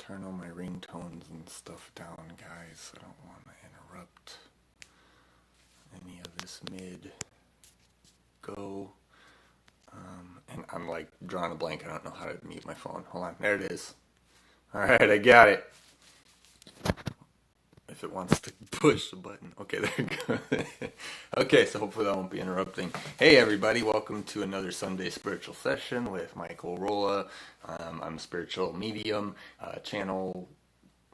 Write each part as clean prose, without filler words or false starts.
turn all my ringtones and stuff down, guys. I don't want to interrupt any of this mid go. And I'm like drawing a blank. I don't know how to mute my phone. Hold on. There it is. All right, I got it. If it wants to push the button. Okay, there you go. Okay, so hopefully that won't be interrupting. Hey everybody, welcome to another Sunday spiritual session with Michael Rolla. I'm a spiritual medium, channel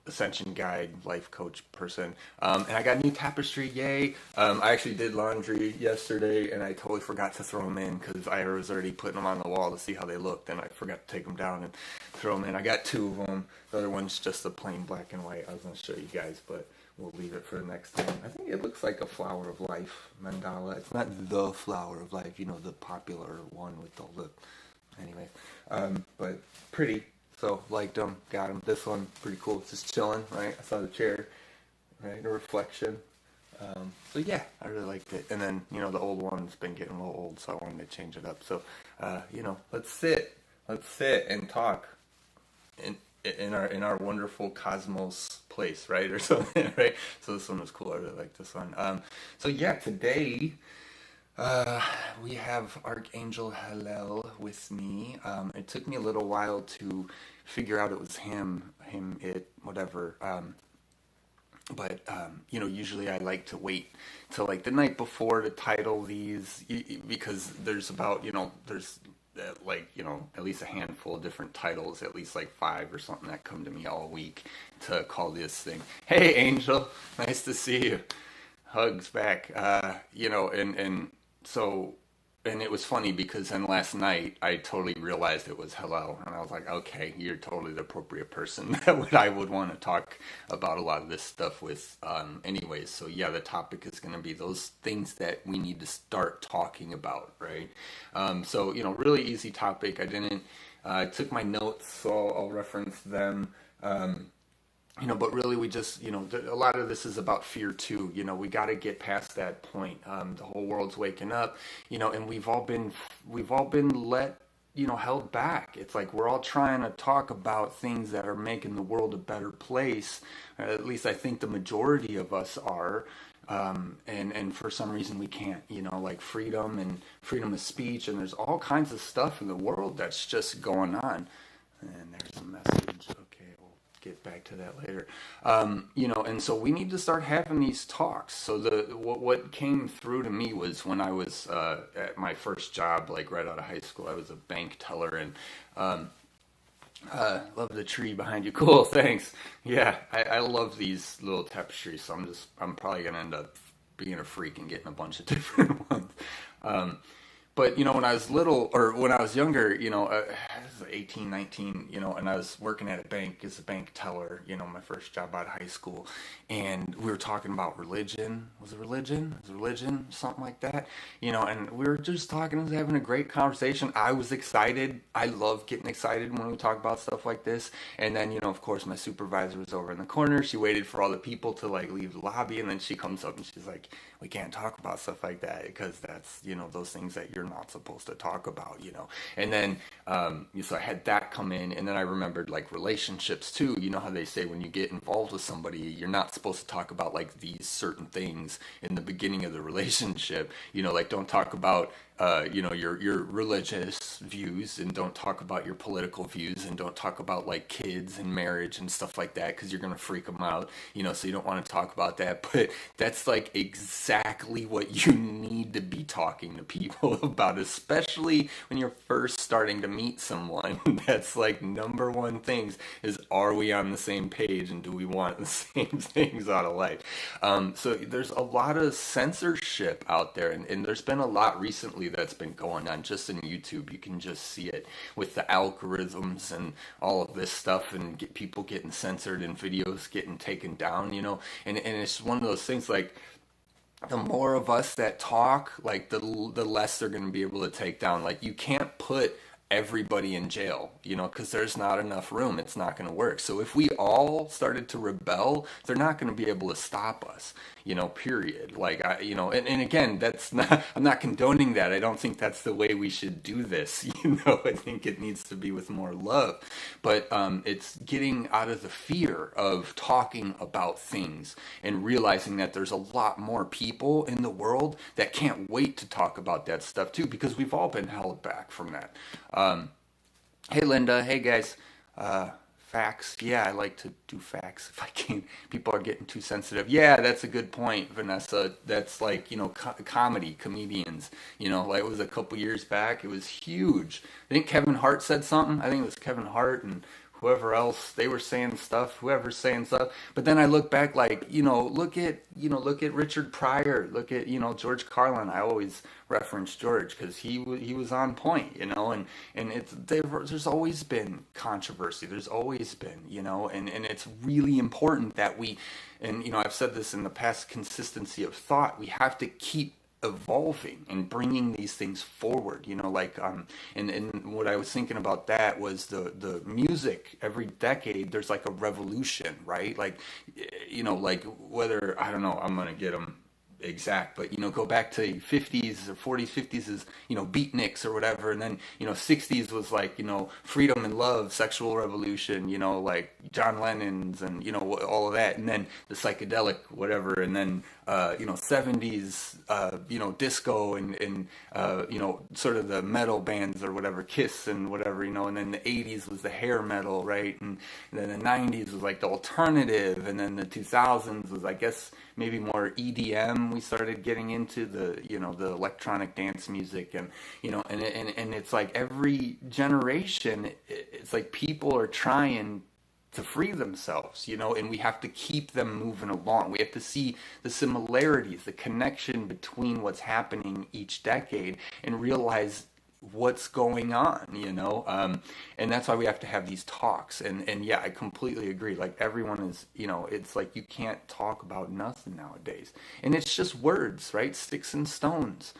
ascension guide, life coach person. And I got a new tapestry, yay. I actually did laundry yesterday and I totally forgot to throw them in because I was already putting them on the wall to see how they looked, and I forgot to take them down and throw them in. I got two of them. The other one's just a plain black and white. I was going to show you guys, but we'll leave it for the next time. I think it looks like a flower of life mandala. It's not the flower of life, you know, the popular one with all the... Anyway, but pretty. So, liked them, got them. This one, pretty cool. It's just chilling, right? I saw the chair, right? A reflection. So, yeah, I really liked it. And then, you know, the old one's been getting a little old, so I wanted to change it up. So, you know, let's sit and talk in our wonderful cosmos place, right? Or something, right? So, this one was cool. I really like this one. So, yeah, today... we have Archangel Heylel with me. It took me a little while to figure out it was him, it, whatever. But you know, usually I like to wait till like the night before to title these because there's about, you know, there's like, you know, at least a handful of different titles, at least like 5 or something that come to me all week to call this thing. Hey, Angel, nice to see you. Hugs back. You know, so, and it was funny because then last night I totally realized it was Heylel, and I was like, okay, you're totally the appropriate person that I would want to talk about a lot of this stuff with. Anyways, so yeah, the topic is going to be those things that we need to start talking about, right? So, you know, really easy topic. I took my notes, so I'll reference them. You know, but really we just, you know, a lot of this is about fear too. You know, we got to get past that point. The whole world's waking up, you know, and we've all been let, you know, held back. It's like we're all trying to talk about things that are making the world a better place. At least I think the majority of us are. And for some reason we can't, you know, like freedom and freedom of speech. And there's all kinds of stuff in the world that's just going on. And there's a message. Okay. Get back to that later. You know, and so we need to start having these talks. So what came through to me was when I was at my first job, like right out of high school, I was a bank teller, and love the tree behind you. Cool, thanks. Yeah, I love these little tapestries, so I'm probably gonna end up being a freak and getting a bunch of different ones. But, you know, when I was little, or when I was younger, you know, I was 18, 19, you know, and I was working at a bank as a bank teller, you know, my first job out of high school. And we were talking about religion. Was it religion? Was it religion? Something like that. You know, and we were just talking and having a great conversation. I was excited. I love getting excited when we talk about stuff like this. And then, you know, of course, my supervisor was over in the corner. She waited for all the people to, like, leave the lobby. And then she comes up and she's like, we can't talk about stuff like that because that's, you know, those things that you're not supposed to talk about, you know. And then so I had that come in, and then I remembered like relationships too. You know how they say when you get involved with somebody, you're not supposed to talk about like these certain things in the beginning of the relationship, you know, like don't talk about you know, your religious views, and don't talk about your political views, and don't talk about like kids and marriage and stuff like that because you're gonna freak them out, you know. So you don't want to talk about that, but that's like exactly what you need to be talking to people about, especially when you're first starting to meet someone. That's like number one things is, are we on the same page, and do we want the same things out of life? So there's a lot of censorship out there, and there's been a lot recently that's been going on just in YouTube. You can just see it with the algorithms and all of this stuff, and get people getting censored and videos getting taken down, you know. And it's one of those things like, the more of us that talk, like the less they're going to be able to take down. Like you can't put everybody in jail, because there's not enough room. It's not going to work. So if we all started to rebel, they're not going to be able to stop us, period. Like, and again, that's not, I'm not condoning that. I don't think that's the way we should do this. I think it needs to be with more love, but it's getting out of the fear of talking about things and realizing that there's a lot more people in the world that can't wait to talk about that stuff too, because we've all been held back from that. Hey Linda, hey guys. Facts. Yeah, I like to do facts if I can. People are getting too sensitive. Yeah, that's a good point, Vanessa. That's like, comedy, comedians. Like it was a couple years back. It was huge. I think Kevin Hart said something. I think it was Kevin Hart and whoever else, they were saying stuff, whoever's saying stuff. But then I look back, like, look at Richard Pryor, look at, George Carlin. I always reference George because he was on point, and there's always been controversy. There's always been, and it's really important that I've said this in the past, consistency of thought. We have to keep evolving and bringing these things forward, and what I was thinking about that was the music. Every decade there's like a revolution, right? Like, like whether, I don't know, I'm gonna get them exact, but go back to 50s or 40s. 50s is beatniks or whatever, and then 60s was like freedom and love, sexual revolution, like John Lennon's and all of that, and then the psychedelic whatever, and then 70s disco and sort of the metal bands or whatever, Kiss and whatever, and then the 80s was the hair metal, right? And then the 90s was like the alternative, and then the 2000s was, I guess, maybe more EDM. We started getting into the the electronic dance music, and and it's like every generation, it's like people are trying to free themselves, and we have to keep them moving along. We have to see the similarities, the connection between what's happening each decade, and realize what's going on, and that's why we have to have these talks. And yeah, I completely agree. Like, everyone is, it's like you can't talk about nothing nowadays, and it's just words, right? Sticks and stones.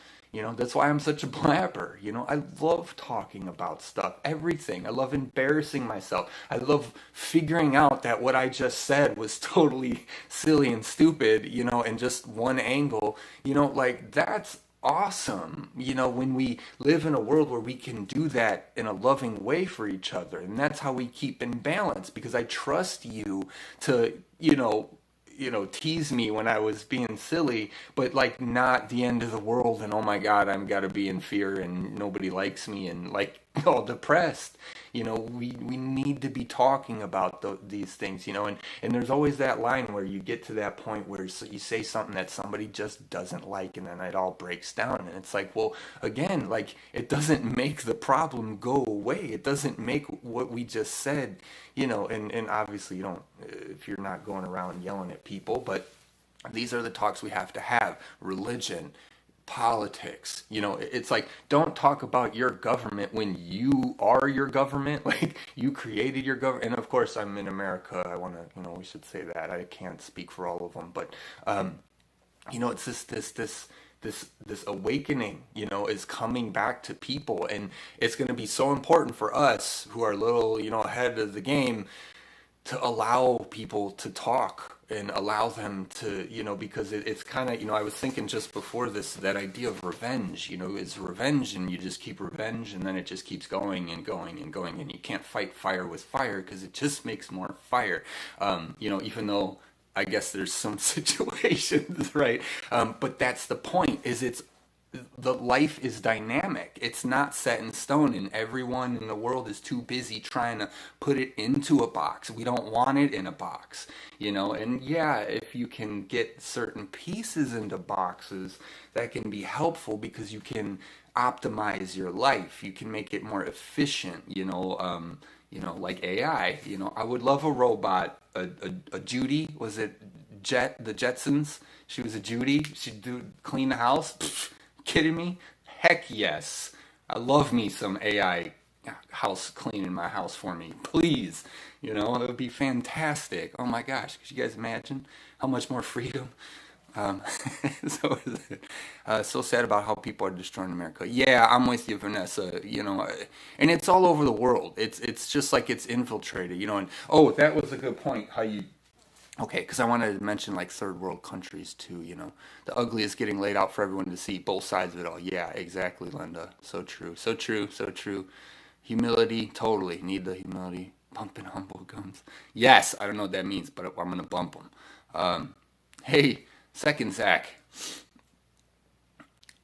That's why I'm such a blabber. I love talking about stuff, everything. I love embarrassing myself. I love figuring out that what I just said was totally silly and stupid, and just one angle, like, that's awesome, when we live in a world where we can do that in a loving way for each other. And that's how we keep in balance, because I trust you to, tease me when I was being silly, but like not the end of the world and oh my God, I'm gotta be in fear and nobody likes me and like all depressed. We need to be talking about these things, and there's always that line where you get to that point where you say something that somebody just doesn't like, and then it all breaks down, and it's like, well, again, like, it doesn't make the problem go away. It doesn't make what we just said, and obviously you don't, if you're not going around yelling at people, but these are the talks we have to have. Religion, politics, it's like, don't talk about your government when you are your government. Like, you created your government. And of course, I'm in America. I want to, we should say that. I can't speak for all of them, but it's this awakening, is coming back to people, and it's going to be so important for us who are a little, ahead of the game, to allow people to talk and allow them to, because it's kind of, I was thinking just before this, that idea of revenge, is revenge, and you just keep revenge, and then it just keeps going and going and going, and you can't fight fire with fire because it just makes more fire, even though I guess there's some situations, right? But that's the point, is the life is dynamic. It's not set in stone, and everyone in the world is too busy trying to put it into a box. We don't want it in a box, and yeah, if you can get certain pieces into boxes, that can be helpful because you can optimize your life. You can make it more efficient, like AI. I would love a robot, a Judy, was it the Jetsons? She was a Judy. She'd clean the house. Pfft, kidding me? Heck yes. I love me some AI house cleaning my house for me. Please. It would be fantastic. Oh my gosh. Could you guys imagine how much more freedom? Um, so so sad about how people are destroying America. Yeah, I'm with you, Vanessa. And it's all over the world. It's just like it's infiltrated. And oh, that was a good point. How you Okay, because I wanted to mention like third world countries too. The ugly is getting laid out for everyone to see, both sides of it all. Yeah, exactly, Linda. So true, so true, so true. Humility, totally need the humility. Bumping humble gums. Yes, I don't know what that means, but I'm gonna bump them. Hey, second Zach.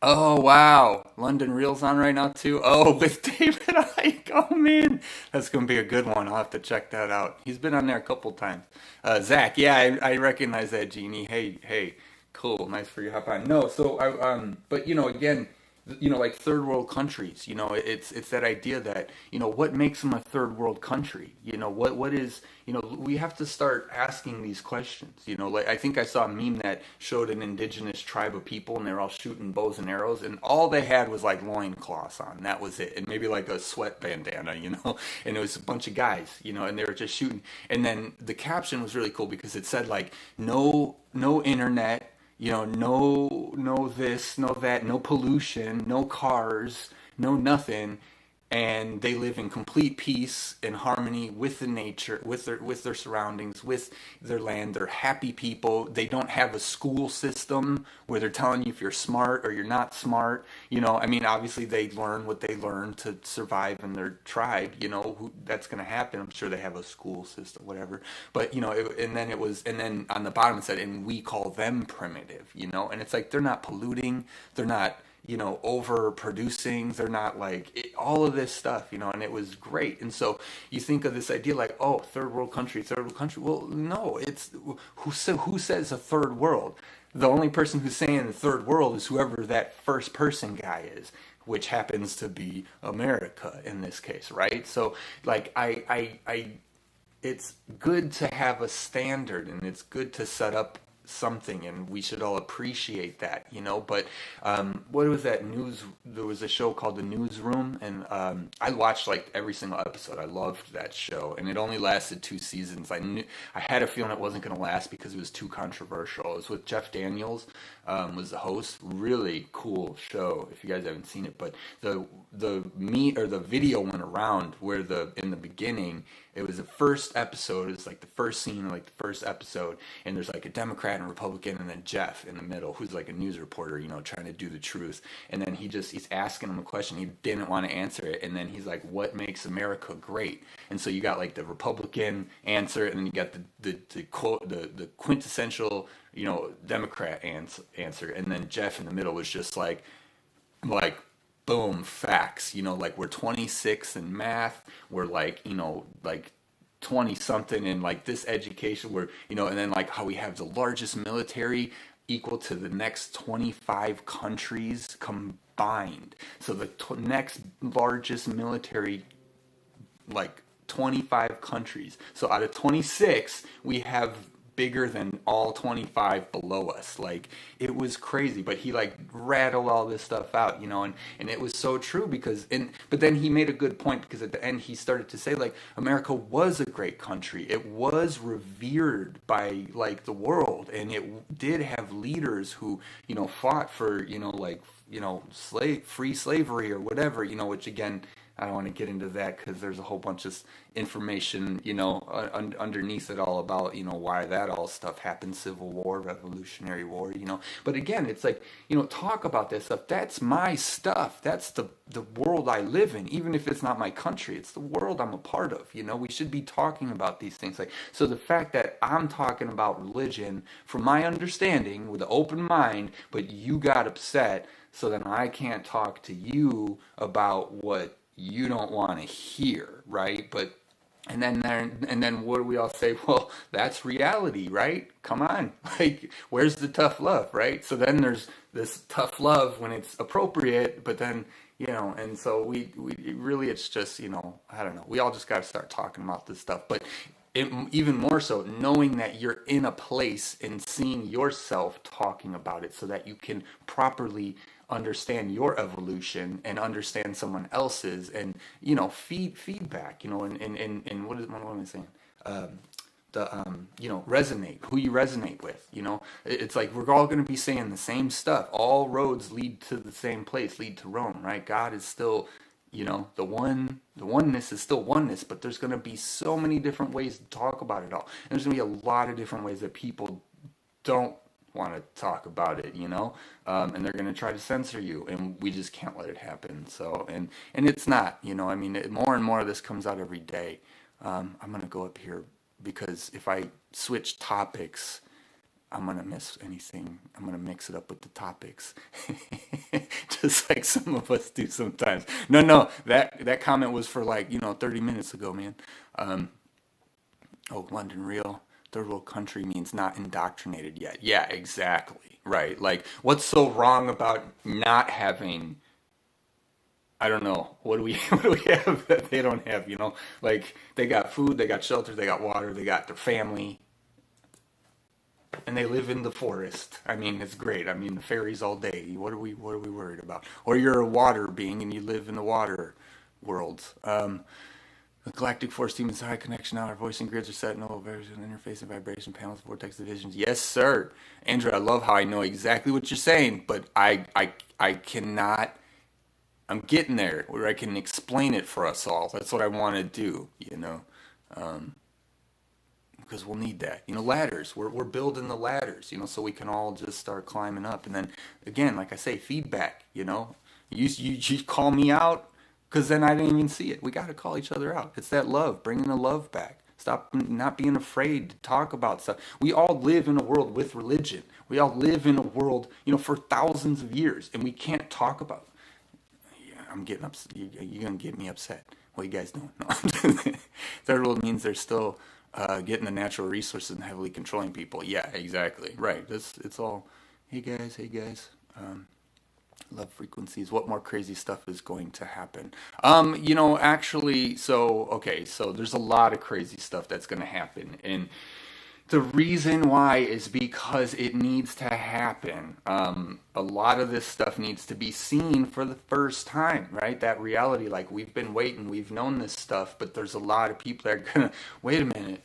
Oh wow, London Reel's on right now too. Oh, with David Icke. Oh man, that's gonna be a good one. I'll have to check that out. He's been on there a couple times. Zach, yeah, I recognize that, Jeannie. Hey, hey, cool, nice for you to hop on. No, so but again, like third world countries. It's that idea that what makes them a third world country. What is we have to start asking these questions. Like I think I saw a meme that showed an indigenous tribe of people and they're all shooting bows and arrows and all they had was like loincloths on. That was it, and maybe like a sweat bandana. And it was a bunch of guys. And they were just shooting. And then the caption was really cool because it said like no internet, no this, no that, no pollution, no cars, no nothing, and they live in complete peace and harmony with the nature, with their surroundings, with their land. They're happy people. They don't have a school system where they're telling you if you're smart or you're not smart. I mean, obviously they learn what they learn to survive in their tribe. That's going to happen. I'm sure they have a school system, whatever. But and then on the bottom it said, and we call them primitive. And it's like they're not polluting. They're not overproducing. They're not like all of this stuff, and it was great. And so you think of this idea like, oh, third world country, third world country. Well, no, it's who says a third world? The only person who's saying the third world is whoever that first person guy is, which happens to be America in this case, right? So like it's good to have a standard and it's good to set up something, and we should all appreciate that, but what was that news? There was a show called The Newsroom, and I watched like every single episode. I loved that show, and it only lasted 2 seasons. I had a feeling it wasn't going to last because it was too controversial. It was with Jeff Daniels, was the host. Really cool show if you guys haven't seen it. But the video went around where in the beginning, it was the first episode. It's like the first scene, like the first episode, and there's like a Democrat and a Republican, and then Jeff in the middle, who's like a news reporter, trying to do the truth. And then he's asking him a question. He didn't want to answer it, and then he's like, "What makes America great?" And so you got like the Republican answer, and then you got the quintessential, Democrat answer, and then Jeff in the middle was just like boom, facts. Like we're 26 in math. We're like 20 something in like this education. We're, and then like how we have the largest military equal to the next 25 countries combined. So the next largest military, like 25 countries. So out of 26, we have bigger than all 25 below us. Like it was crazy, but he like rattled all this stuff out, and it was so true but then he made a good point because at the end he started to say like America was a great country. It was revered by like the world, and it did have leaders who, fought for, free slavery or whatever, which again, I don't want to get into that because there's a whole bunch of information, underneath it all about, why that all stuff happened, Civil War, Revolutionary War, But again, it's like, talk about that stuff. That's my stuff. That's the world I live in, even if it's not my country. It's the world I'm a part of, We should be talking about these things. So the fact that I'm talking about religion, from my understanding, with an open mind, but you got upset, so then I can't talk to you about what you don't want to hear, right? But and then what do we all say? Well, that's reality, right? Come on, like where's the tough love, right? So then there's this tough love when it's appropriate, but then and so we really, it's just I don't know. We all just got to start talking about this stuff, but even more so, knowing that you're in a place and seeing yourself talking about it so that you can properly understand your evolution and understand someone else's, and feedback, and what am I saying? resonate, who you resonate with. It's like we're all going to be saying the same stuff. All roads lead to the same place, lead to Rome, right? God is still, the oneness is still oneness, but there's going to be so many different ways to talk about it all. And there's going to be a lot of different ways that people don't want to talk about it, and they're going to try to censor you, and we just can't let it happen. So, and it's not, more and more of this comes out every day. I'm going to go up here because if I switch topics, I'm going to miss anything. I'm going to mix it up with the topics. Just like some of us do sometimes. No, that comment was for 30 minutes ago, man. London Real. Third world country means not indoctrinated yet. Yeah, exactly. Right. Like, what's so wrong about not having, I don't know, what do we have that they don't have, Like, they got food, they got shelter, they got water, they got their family, and they live in the forest. I mean, it's great. I mean, the fairies all day. What are we worried about? Or you're a water being and you live in the water world. The galactic force team is high connection now. Our voicing grids are set. No vibration interface and vibration panels, vortex divisions. Yes, sir. Andrew, I love how I know exactly what you're saying, but I cannot. I'm getting there where I can explain it for us all. That's what I want to do, because we'll need that. Ladders. We're building the ladders, so we can all just start climbing up. And then again, like I say, feedback. You call me out. Because then I didn't even see it. We got to call each other out. It's that love, bringing the love back. Stop not being afraid to talk about stuff. We all live in a world with religion. We all live in a world, for thousands of years, and we can't talk about it. Yeah, I'm getting upset. You're going to get me upset. What you guys doing? No. Third world means they're still getting the natural resources and heavily controlling people. Yeah, exactly. Right. It's all, hey guys. Love frequencies. What more crazy stuff is going to happen? Actually, so there's a lot of crazy stuff that's going to happen. And the reason why is because it needs to happen. A lot of this stuff needs to be seen for the first time, right? That reality, like we've been waiting, we've known this stuff, but there's a lot of people that are going to, wait a minute,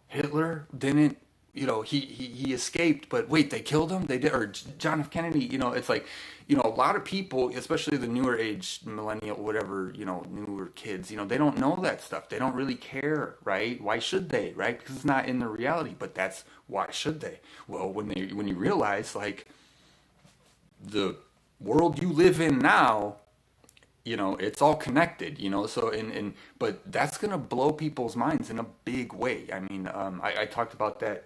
Hitler didn't, he escaped, but wait, they killed him? They did, or John F. Kennedy, it's like, a lot of people, especially the newer age, millennial, whatever, newer kids, they don't know that stuff. They don't really care, right? Why should they, right? Because it's not in the reality, but that's, why should they? Well, when you realize, like, the world you live in now, it's all connected, so, but that's going to blow people's minds in a big way. I mean, I talked about that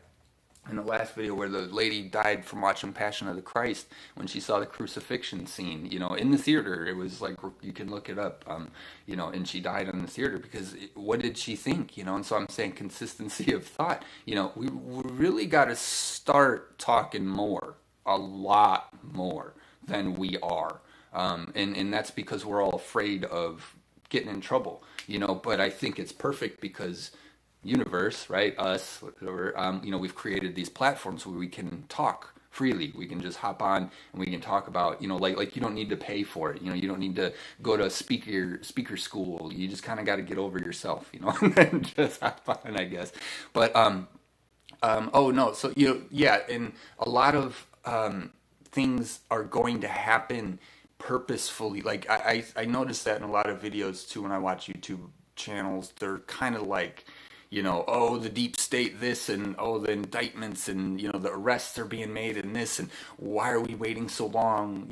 in the last video where the lady died from watching Passion of the Christ when she saw the crucifixion scene, in the theater. It was like, you can look it up, and she died in the theater because what did she think, and so I'm saying consistency of thought. We really got to start talking more, a lot more than we are. And that's because we're all afraid of getting in trouble, but I think it's perfect because universe, right? Us, whatever, we've created these platforms where we can talk freely. We can just hop on and we can talk about, like you don't need to pay for it. You don't need to go to speaker school. You just kind of got to get over yourself, and then just hop on, I guess. But, oh no. So, yeah. And a lot of, things are going to happen purposefully. Like I noticed that in a lot of videos too, when I watch YouTube channels, they're kind of like, the deep state this, and the indictments, and the arrests are being made in this, and why are we waiting so long,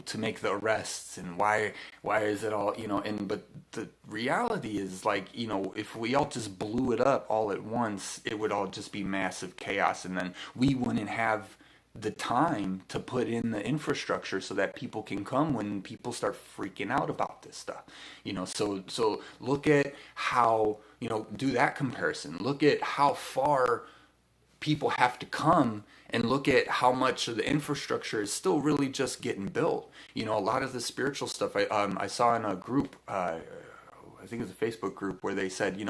to make the arrests, and why is it all, but the reality is, like, if we all just blew it up all at once, it would all just be massive chaos, and then we wouldn't have the time to put in the infrastructure so that people can come when people start freaking out about this stuff. So look at how, do that comparison. Look at how far people have to come, and look at how much of the infrastructure is still really just getting built. A lot of the spiritual stuff I saw in a group, I think it was a Facebook group, where they said,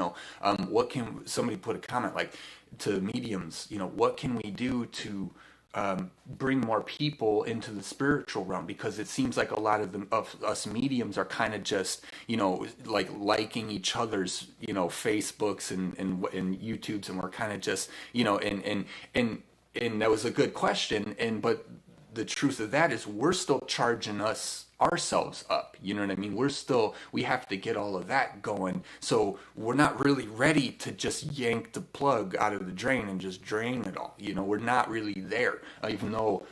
what can somebody put a comment like to mediums, what can we do to bring more people into the spiritual realm, because it seems like a lot of us mediums are kind of just, like liking each other's, Facebooks and YouTubes, and we're kind of just, and that was a good question, but the truth of that is we're still charging ourselves up. You know what I mean? We have to get all of that going. So we're not really ready to just yank the plug out of the drain and just drain it all. We're not really there, even though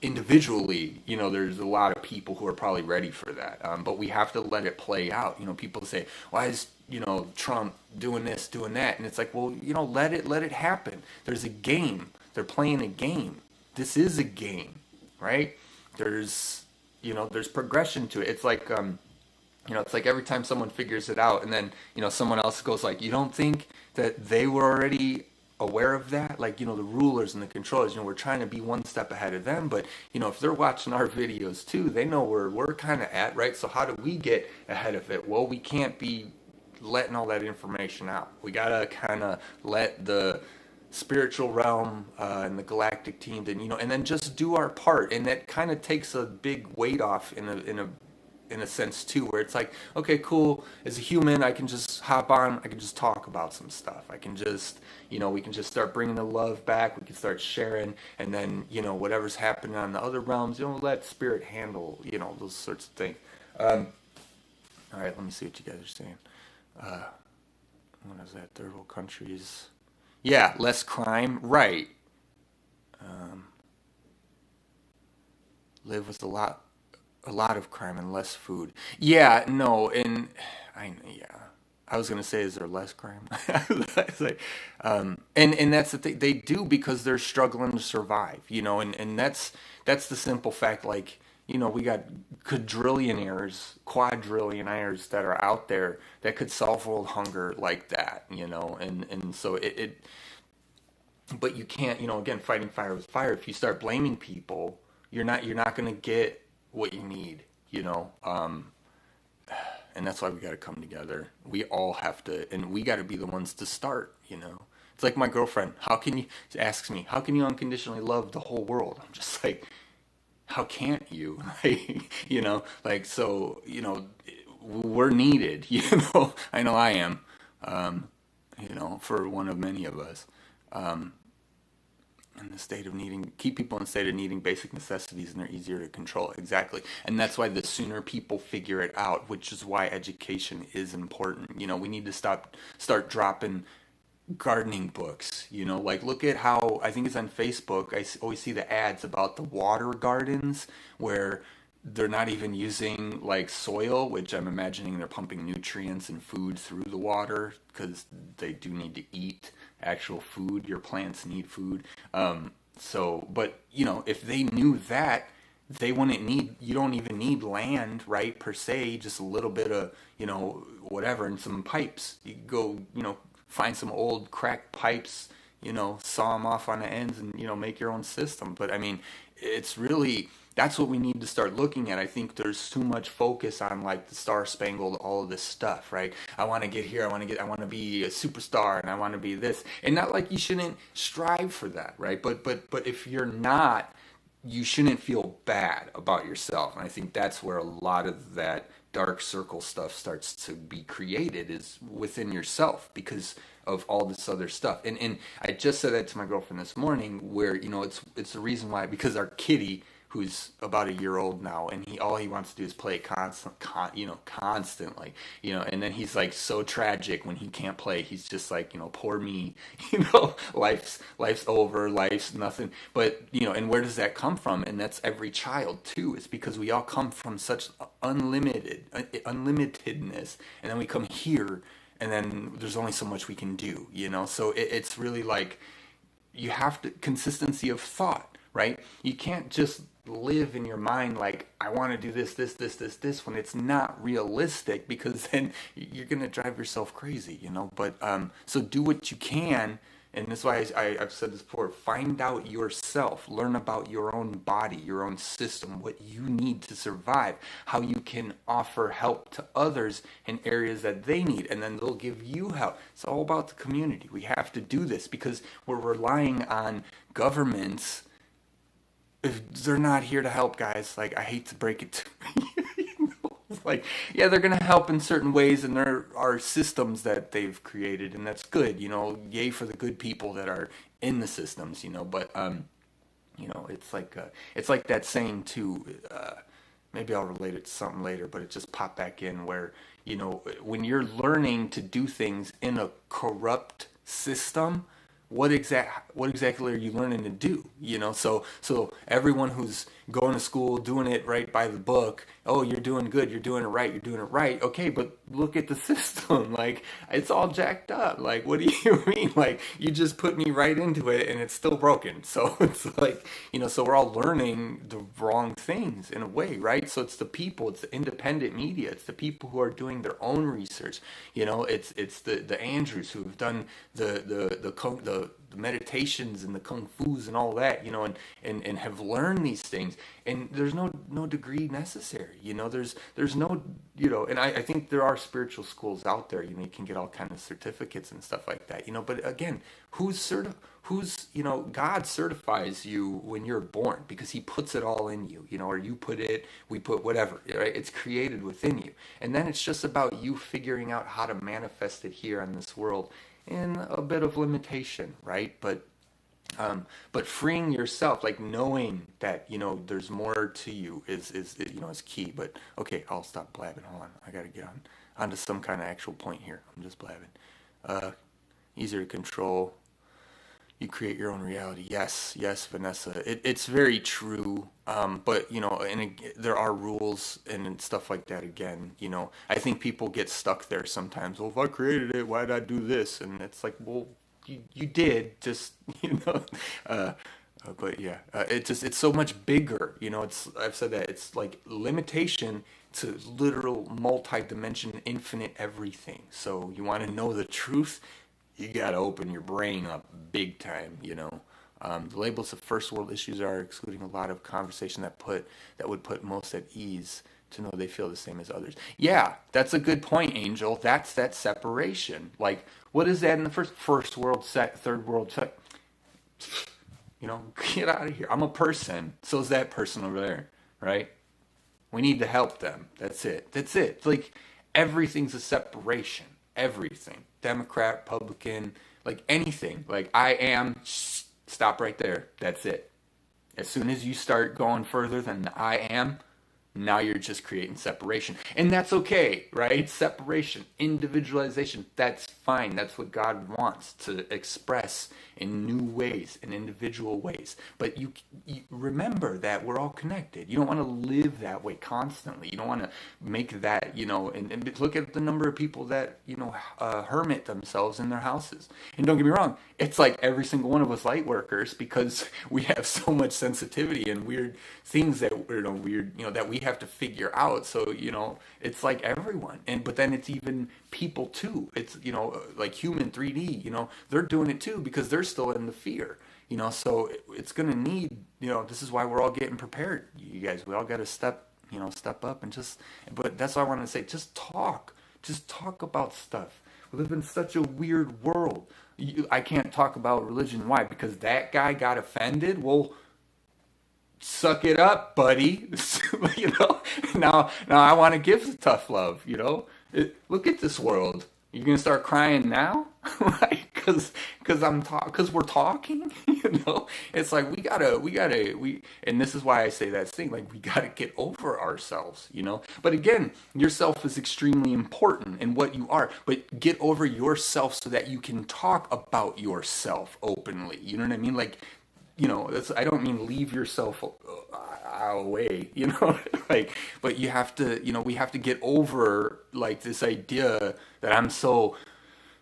individually, there's a lot of people who are probably ready for that. But we have to let it play out. People say, why is, Trump doing this, doing that? And it's like, well, let it happen. There's a game. They're playing a game. This is a game, right? There's progression to it. It's like, it's like every time someone figures it out, and then, someone else goes like, you don't think that they were already aware of that? Like, the rulers and the controllers, we're trying to be one step ahead of them, but, if they're watching our videos too, they know where we're kind of at, right? So how do we get ahead of it? Well, we can't be letting all that information out. We gotta kind of let the spiritual realm and the galactic team, and then just do our part, and that kind of takes a big weight off in a sense too, where it's like, okay, cool, as a human I can just hop on, I can just talk about some stuff, I can just, we can just start bringing the love back, we can start sharing, and then, whatever's happening on the other realms, let spirit handle, those sorts of things. All right, let me see what you guys are saying. What is that? Third world countries. Yeah, less crime, right. Live with a lot of crime and less food. Yeah, no, and I was gonna say, is there less crime? It's like, and that's the thing, they do, because they're struggling to survive, and that's the simple fact. Like, we got quadrillionaires that are out there that could solve world hunger like that, and so but you can't, again, fighting fire with fire. If you start blaming people, you're not going to get what you need, and that's why we got to come together. We all have to, and we got to be the ones to start, It's like my girlfriend, asks me, how can you unconditionally love the whole world? I'm just like, how can't you? So, we're needed, I know I am, for one of many of us. In the state of keep people in the state of needing basic necessities, and they're easier to control. Exactly. And that's why the sooner people figure it out, which is why education is important. We need to start dropping gardening books, like, look at how, I think it's on Facebook, I always see the ads about the water gardens, where they're not even using like soil, which I'm imagining they're pumping nutrients and food through the water, because they do need to eat actual food. Your plants need food. But if they knew that, they wouldn't need, you don't even need land, right, per se, just a little bit of, whatever, and some pipes. You go, find some old cracked pipes, saw them off on the ends, and, make your own system. But I mean, it's really, that's what we need to start looking at. I think there's too much focus on like the Star Spangled, all of this stuff, right? I want to get here, I want to be a superstar, and I want to be this. And not like you shouldn't strive for that, right? But if you're not, you shouldn't feel bad about yourself. And I think that's where a lot of that dark circle stuff starts to be created, is within yourself, because of all this other stuff. And I just said that to my girlfriend this morning, where, it's the reason why, because our kitty, who's about a year old now, and all he wants to do is play constantly, and then he's like so tragic when he can't play. He's just like, poor me, life's over, life's nothing. But, and where does that come from? And that's every child too. It's because we all come from such unlimitedness, and then we come here, and then there's only so much we can do, so it's really like, you have to, consistency of thought, right? You can't just live in your mind like, I want to do this, when it's not realistic, because then you're going to drive yourself crazy, But so do what you can, and that's why I've said this before, find out yourself, learn about your own body, your own system, what you need to survive, how you can offer help to others in areas that they need, and then they'll give you help. It's all about the community. We have to do this because we're relying on governments they're not here to help, guys. Like, I hate to break it to you. It's like, yeah, they're gonna help in certain ways, and there are systems that they've created, and that's good. Yay for the good people that are in the systems. But it's like that saying too. Maybe I'll relate it to something later, but it just popped back in where, when you're learning to do things in a corrupt system, what exactly are you learning to do? So everyone who's going to school, doing it right by the book, oh, you're doing good, you're doing it right. Okay, but look at the system. Like, it's all jacked up. Like, what do you mean? Like, you just put me right into it and it's still broken. So it's like, so we're all learning the wrong things in a way, right? So it's the people, it's the independent media, it's the people who are doing their own research. It's the Andrews who have done the meditations and the kung fu's and all that, and have learned these things. And there's no degree necessary. There's no, and I think there are spiritual schools out there. You can get all kinds of certificates and stuff like that. But again, God certifies you when you're born, because He puts it all in you. Or you put it, we put whatever. Right? It's created within you, and then it's just about you figuring out how to manifest it here on this world in a bit of limitation, right? But freeing yourself, like knowing that there's more to you is key. But okay, I'll stop blabbing. Hold on, I gotta get onto some kind of actual point here. I'm just blabbing. Easier to control. You create your own reality. Yes, Vanessa. It's very true. But there are rules and stuff like that. Again, I think people get stuck there sometimes. Well, if I created it, why did I do this? And it's like, well, you did. Just but yeah, it's so much bigger. I've said that it's like limitation to literal multi-dimension, infinite everything. So you want to know the truth, you gotta open your brain up big time. The labels of first world issues are excluding a lot of conversation that would put most at ease to know they feel the same as others. Yeah, that's a good point, Angel. That's that separation. Like, what is that in the first world, third world? Get out of here. I'm a person. So is that person over there, right? We need to help them. That's it. It's like everything's a separation. Everything. Democrat, Republican, like anything. Like, I am, stop right there. That's it. As soon as you start going further than the I am, now you're just creating separation. And that's okay, right? Separation, individualization, that's fine. That's what God wants to express in new ways, in individual ways. But you remember that we're all connected. You don't want to live that way constantly. You don't want to make that, and look at the number of people that, hermit themselves in their houses. And don't get me wrong, it's like every single one of us light workers, because we have so much sensitivity and weird things that, that we have to figure out. So, it's like everyone. But then it's even people too. It's, like human 3D, they're doing it too, because they're still in the fear, so it's going to need, this is why we're all getting prepared. You guys, we all got to step up and but that's why I want to say, just talk about stuff. We live in such a weird world. I can't talk about religion. Why? Because that guy got offended. Well, suck it up, buddy. Now I want to give tough love. Look at this world. You're gonna start crying now, right? Because we're talking. It's like we gotta, and this is why I say that thing. Like, we gotta get over ourselves. But again, yourself is extremely important in what you are. But get over yourself so that you can talk about yourself openly. You know what I mean? Like, I don't mean leave yourself away, but you have to, we have to get over, like, this idea that I'm so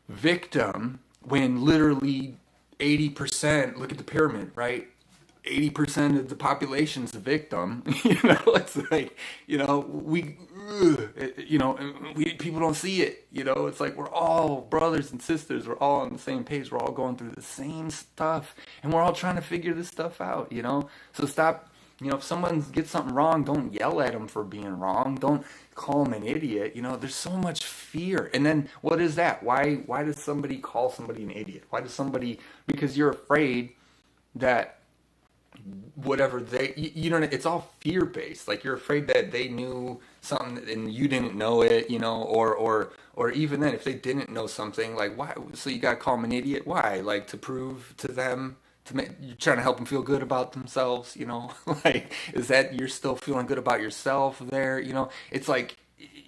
victim, when literally 80%, look at the pyramid, right? 80% of the population's the victim. It's like, people don't see it. It's like we're all brothers and sisters. We're all on the same page. We're all going through the same stuff, and we're all trying to figure this stuff out. So stop. If someone gets something wrong, don't yell at them for being wrong. Don't call them an idiot. There's so much fear. And then what is that? Why does somebody call somebody an idiot? Why does somebody? Because you're afraid that whatever you know, it's all fear based. Like you're afraid that they knew something and you didn't know it, you know, or even then if they didn't know something, like why, so you gotta call them an idiot? Why? Like to prove to them, to make, you're trying to help them feel good about themselves, you know? Like is that you're still feeling good about yourself there, you know? It's like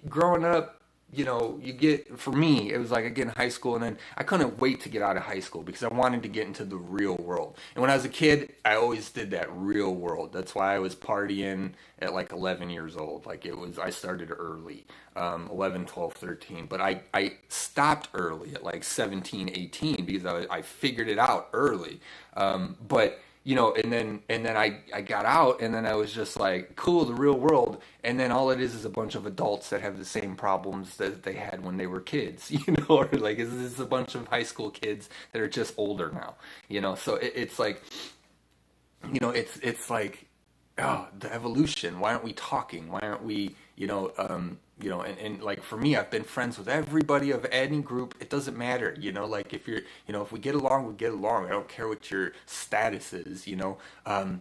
growing up, you know, you get, for me, it was like I get in high school and then I couldn't wait to get out of high school because I wanted to get into the real world. And when I was a kid, I always did that real world. That's why I was partying at like 11 years old. Like it was, I started early, 11, 12, 13. But I stopped early at like 17, 18 because I figured it out early. But you know, and then I got out and then I was just like, cool, the real world. And then all it is a bunch of adults that have the same problems that they had when they were kids, you know, or like it's a bunch of high school kids that are just older now, you know. So it's like, you know, it's like, oh, the evolution. Why aren't we talking? Why aren't we, you know, and like for me, I've been friends with everybody of any group. It doesn't matter, you know, like if you're, you know, if we get along, we get along. I don't care what your status is, you know. But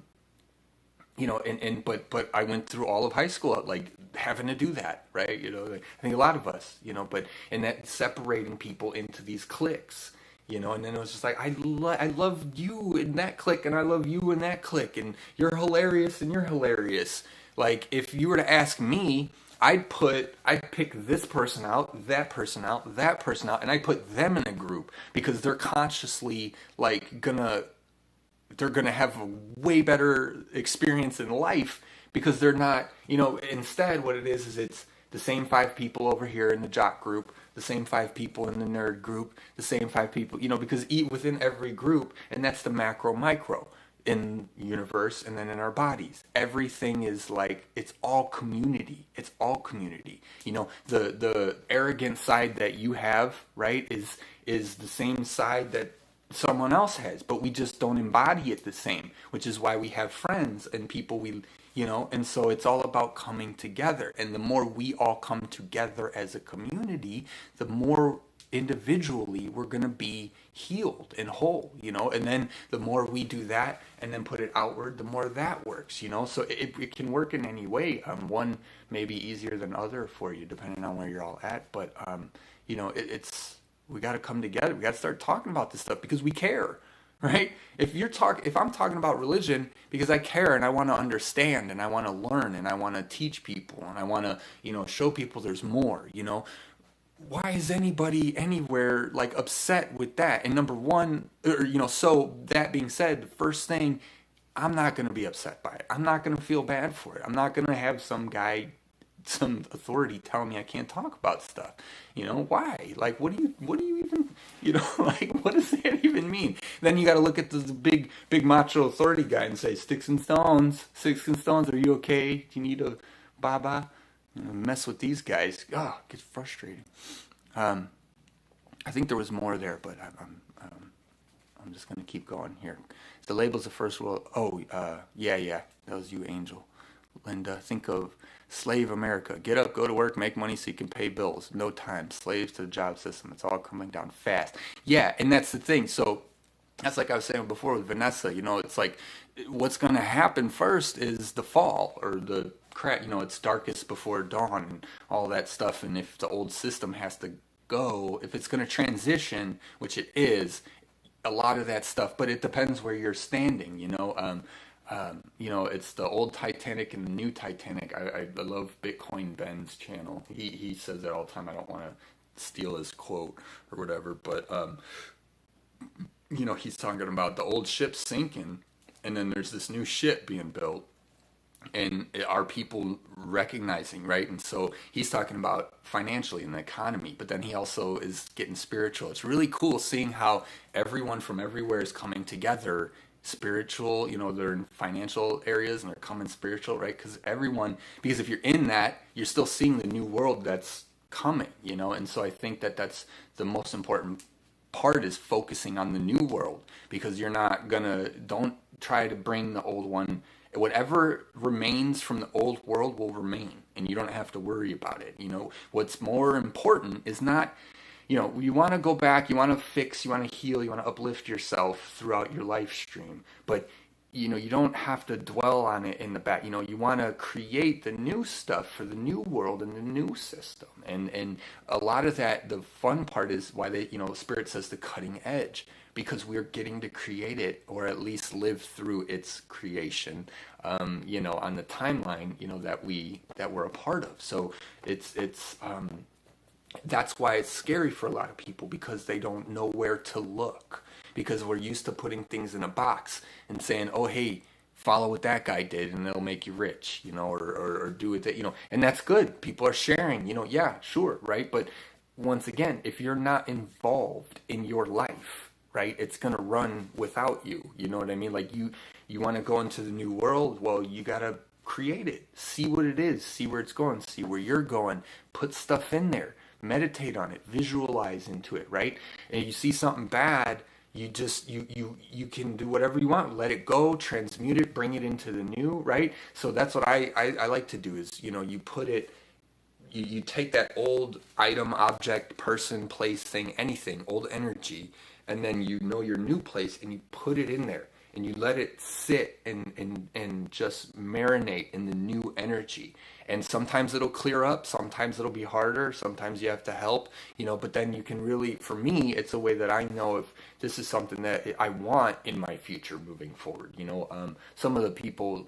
I went through all of high school like having to do that, right? You know, like, I think a lot of us, you know, but and that separating people into these cliques, you know, and then it was just like I love you in that clique and I love you in that clique and you're hilarious and you're hilarious. Like if you were to ask me, I'd pick this person out, that person out, that person out, and I put them in a group because they're consciously like they're gonna have a way better experience in life because they're not, you know, instead what it is it's the same five people over here in the jock group, the same five people in the nerd group, the same five people, you know, because within every group, and that's the macro micro in universe and then in our bodies. Everything is like it's all community. It's all community. You know, the arrogant side that you have, right, is the same side that someone else has, but we just don't embody it the same, which is why we have friends and people we, you know, and so it's all about coming together. And the more we all come together as a community, the more individually we're going to be healed and whole, you know, and then the more we do that and then put it outward, the more that works, you know, so it can work in any way. One may be easier than other for you depending on where you're all at, but you know, it's we got to come together. We got to start talking about this stuff because we care, right? If I'm talking about religion because I care and I want to understand and I want to learn and I want to teach people and I want to, you know, show people there's more, you know, why is anybody anywhere like upset with that? And number one, or, you know, so that being said, the first thing, I'm not going to be upset by it. I'm not going to feel bad for it. I'm not going to have some guy, some authority telling me I can't talk about stuff. You know, why? Like, what do you even, you know, like, what does that even mean? Then you got to look at the big macho authority guy and say, sticks and stones, are you okay? Do you need a baba? You know, mess with these guys. Oh, it gets frustrating. I think there was more there, but I'm just going to keep going here. The label's the first world. Oh, yeah. That was you, Angel. Linda, think of slave America. Get up, go to work, make money so you can pay bills. No time. Slaves to the job system. It's all coming down fast. Yeah, and that's the thing. So that's like I was saying before with Vanessa. You know, it's like what's going to happen first is the fall or the crap. You know, it's darkest before dawn and all that stuff. And if the old system has to go, if it's going to transition, which it is, a lot of that stuff. But it depends where you're standing. You know, it's the old Titanic and the new Titanic. I love Bitcoin Ben's channel. He says that all the time. I don't want to steal his quote or whatever, but you know, he's talking about the old ship sinking, and then there's this new ship being built, and are people recognizing, right? And so he's talking about financially in the economy, but then he also is getting spiritual. It's really cool seeing how everyone from everywhere is coming together spiritual, you know, they're in financial areas and they're coming spiritual, right? Because if you're in that, you're still seeing the new world that's coming, you know, and so I think that that's the most important part is focusing on the new world because don't try to bring the old one. Whatever remains from the old world will remain and you don't have to worry about it. You know, what's more important is not, you know, you want to go back, you want to fix, you want to heal, you want to uplift yourself throughout your life stream. But you don't have to dwell on it in the back. You want to create the new stuff for the new world and the new system. And a lot of that, the fun part is why Spirit says the cutting edge, because we're getting to create it, or at least live through its creation, on the timeline, that we're a part of. So that's why it's scary for a lot of people, because they don't know where to look, because we're used to putting things in a box and saying, oh, hey, follow what that guy did and it'll make you rich, or do it that, and that's good. People are sharing, yeah, sure, right? But once again, if you're not involved in your life, right, it's going to run without you. You know what I mean? Like you want to go into the new world. Well, you got to create it, see what it is, see where it's going, see where you're going, put stuff in there, meditate on it, visualize into it, right? And you see something bad, you can do whatever you want, let it go, transmute it, bring it into the new, right? So that's what I like to do is, you put it, you take that old item, object, person, place, thing, anything, old energy, and then your new place, and you put it in there, and you let it sit and just marinate in the new energy. And sometimes it'll clear up, sometimes it'll be harder, sometimes you have to help, but then you can really, for me, it's a way that I know if this is something that I want in my future moving forward. Some of the people,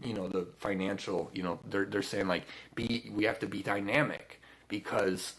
the financial, they're saying like, we have to be dynamic, because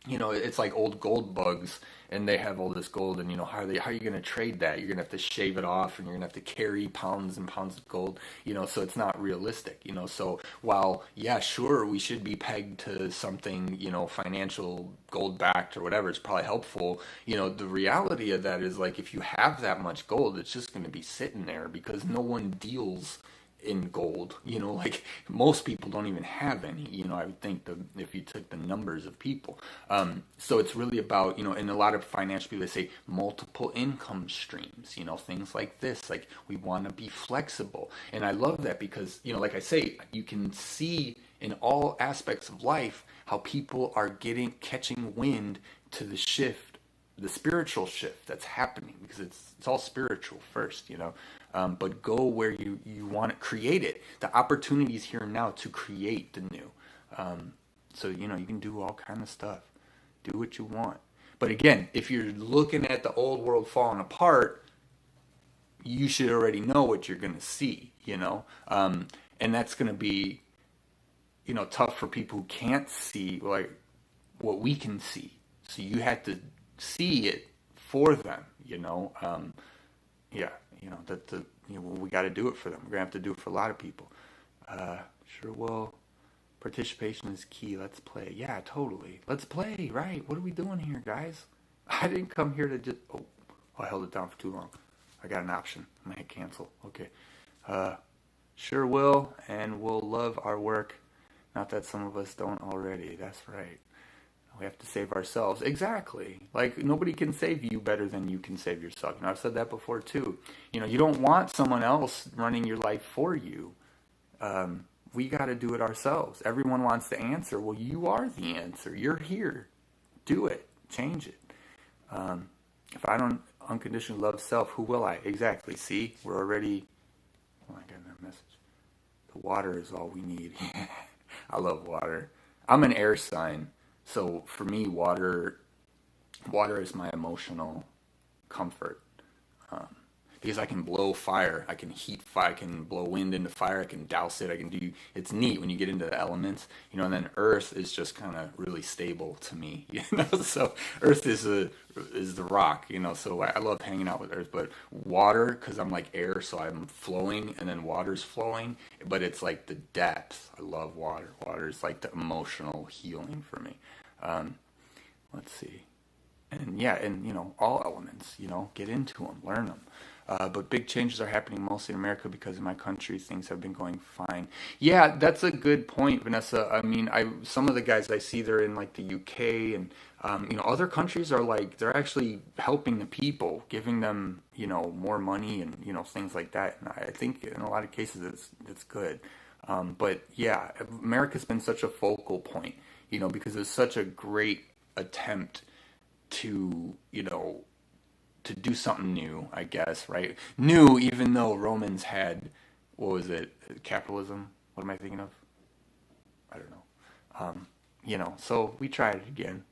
it's like old gold bugs, and they have all this gold, and how are you going to trade that? You're going to have to shave it off, and you're going to have to carry pounds and pounds of gold, so it's not realistic, so while, yeah, sure, we should be pegged to something, financial, gold backed or whatever, it's probably helpful, the reality of that is, like, if you have that much gold, it's just going to be sitting there, because no one deals in gold, like most people don't even have any, I would think if you took the numbers of people. So it's really about, and a lot of financial people, they say multiple income streams, things like this, like we want to be flexible. And I love that because, like I say, you can see in all aspects of life how people are catching wind to the shift, the spiritual shift that's happening, because it's all spiritual first, but go where you want to create it. The opportunities here and now to create the new. So, you can do all kind of stuff. Do what you want. But again, if you're looking at the old world falling apart, you should already know what you're going to see, and that's going to be, tough for people who can't see like what we can see. So you have to see it for them, we got to do it for them. We're gonna have to do it for a lot of people. Sure will. Participation is key. Let's play. Yeah, totally. Let's play. Right. What are we doing here, guys? I didn't come here to just. Oh, I held it down for too long. I got an option. I'm gonna hit cancel. Okay. Sure will, and we'll love our work. Not that some of us don't already. That's right. We have to save ourselves. Exactly. Like, nobody can save you better than you can save yourself. I've said that before, too. You don't want someone else running your life for you. We got to do it ourselves. Everyone wants the answer. Well, you are the answer. You're here. Do it. Change it. If I don't unconditionally love self, who will I? Exactly. See? We're already... Oh, I got that message. The water is all we need. I love water. I'm an air sign. So for me, water is my emotional comfort, because I can blow fire, I can heat fire, I can blow wind into fire, I can douse it, it's neat when you get into the elements, and then earth is just kind of really stable to me, so earth is the rock, so I love hanging out with earth, but water, because I'm like air, so I'm flowing, and then water's flowing, but it's like the depth. I love water. Water is like the emotional healing for me. Let's see. And yeah, and all elements, get into them, learn them. But big changes are happening mostly in America because in my country things have been going fine. Yeah, that's a good point, Vanessa. I mean, some of the guys I see, they're in like the UK and other countries are like, they're actually helping the people, giving them more money and things like that. And I think in a lot of cases it's good. But yeah, America's been such a focal point, because it's such a great attempt to to do something new, I guess, right? New, even though Romans had, what was it, capitalism? What am I thinking of? I don't know. So we tried it again.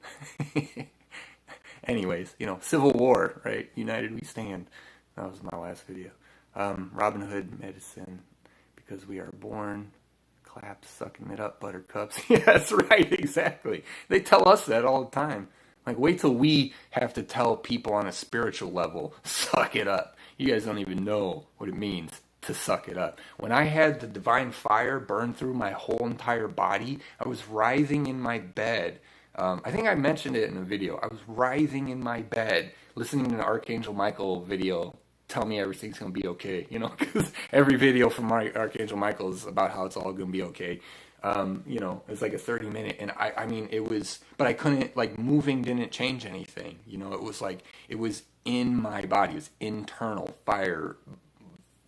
Anyways, Civil War, right? United we stand. That was my last video. Robin Hood medicine, because we are born. Clap, sucking it up, buttercups. Yeah, that's right, exactly. They tell us that all the time. Like, wait till we have to tell people on a spiritual level, suck it up. You guys don't even know what it means to suck it up. When I had the divine fire burn through my whole entire body, I was writhing in my bed. I think I mentioned it in a video. I was writhing in my bed, listening to the Archangel Michael video tell me everything's going to be okay, because every video from Archangel Michael is about how it's all going to be okay. It's like a 30-minute, and I mean, it was, but I couldn't, like, moving didn't change anything. It was like, it was in my body. It was internal fire,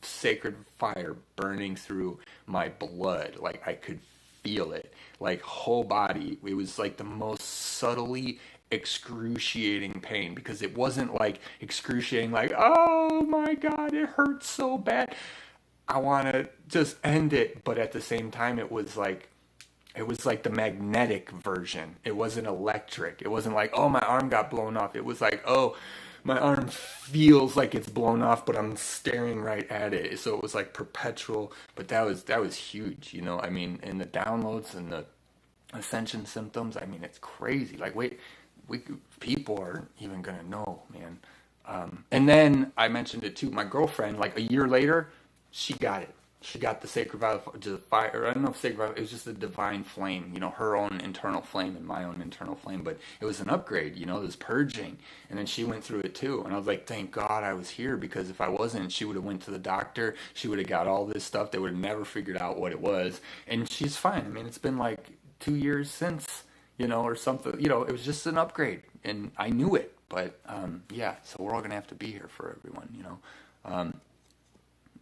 sacred fire burning through my blood. Like, I could feel it, like, whole body. It was like the most subtly excruciating pain, because it wasn't like excruciating, like, oh my God, it hurts so bad, I want to just end it. But at the same time, it was like the magnetic version. It wasn't electric. It wasn't like, oh, my arm got blown off. It was like, oh, my arm feels like it's blown off, but I'm staring right at it. So it was like perpetual. But that was huge, I mean, and the downloads and the ascension symptoms, I mean, it's crazy. Like, wait, people aren't even gonna know, man. And then I mentioned it too. My girlfriend, like a year later, she got it. She got the sacred fire, or I don't know if sacred fire, it was just a divine flame, her own internal flame and my own internal flame. But it was an upgrade, it was purging. And then she went through it too. And I was like, thank God I was here, because if I wasn't, she would have went to the doctor. She would have got all this stuff. They would have never figured out what it was. And she's fine. I mean, it's been like 2 years since, or something. It was just an upgrade. And I knew it. But, so we're all going to have to be here for everyone,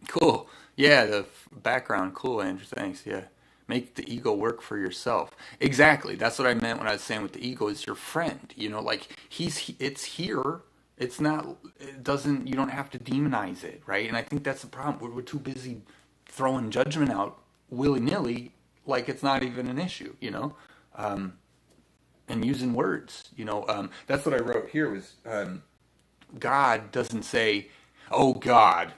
Cool. Yeah, the background. Cool, Andrew. Thanks. Yeah. Make the ego work for yourself. Exactly. That's what I meant when I was saying with the ego is your friend. Like it's here. It's not, you don't have to demonize it, right? And I think that's the problem. We're too busy throwing judgment out willy-nilly like it's not even an issue, and using words, that's what I wrote here was, God doesn't say, oh God,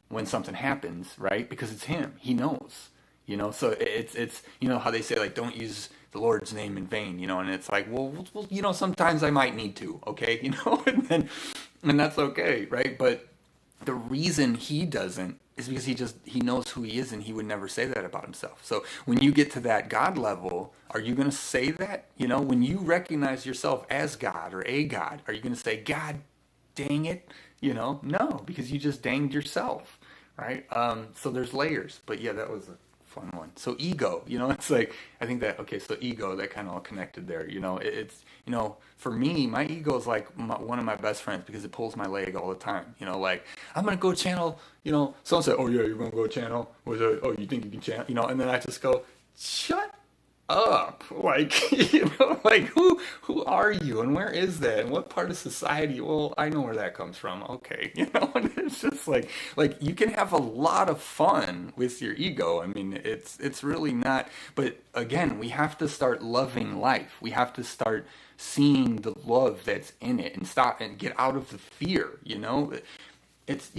when something happens, right? Because it's him. He knows, so it's how they say, like, don't use the Lord's name in vain, and it's like, well, sometimes I might need to, okay, and that's okay, right? But the reason he doesn't is because he knows who he is, and he would never say that about himself. So when you get to that God level, are you going to say that? When you recognize yourself as God or a God, are you going to say, God dang it? No, because you just danged yourself, right? So there's layers, but yeah, that was a fun one. So ego, it's like, I think that, okay, so ego, that kind of all connected there, it's, for me, my ego is like one of my best friends, because it pulls my leg all the time, like, I'm going to go channel, someone said, oh yeah, you're going to go channel, oh, you think you can channel, and then I just go, shut up, like, like, who are you, and where is that, and what part of society? Well, I know where that comes from. Okay, and it's just like you can have a lot of fun with your ego. I mean, it's really not. But again, we have to start loving life. We have to start seeing the love that's in it, and stop and get out of the fear. It's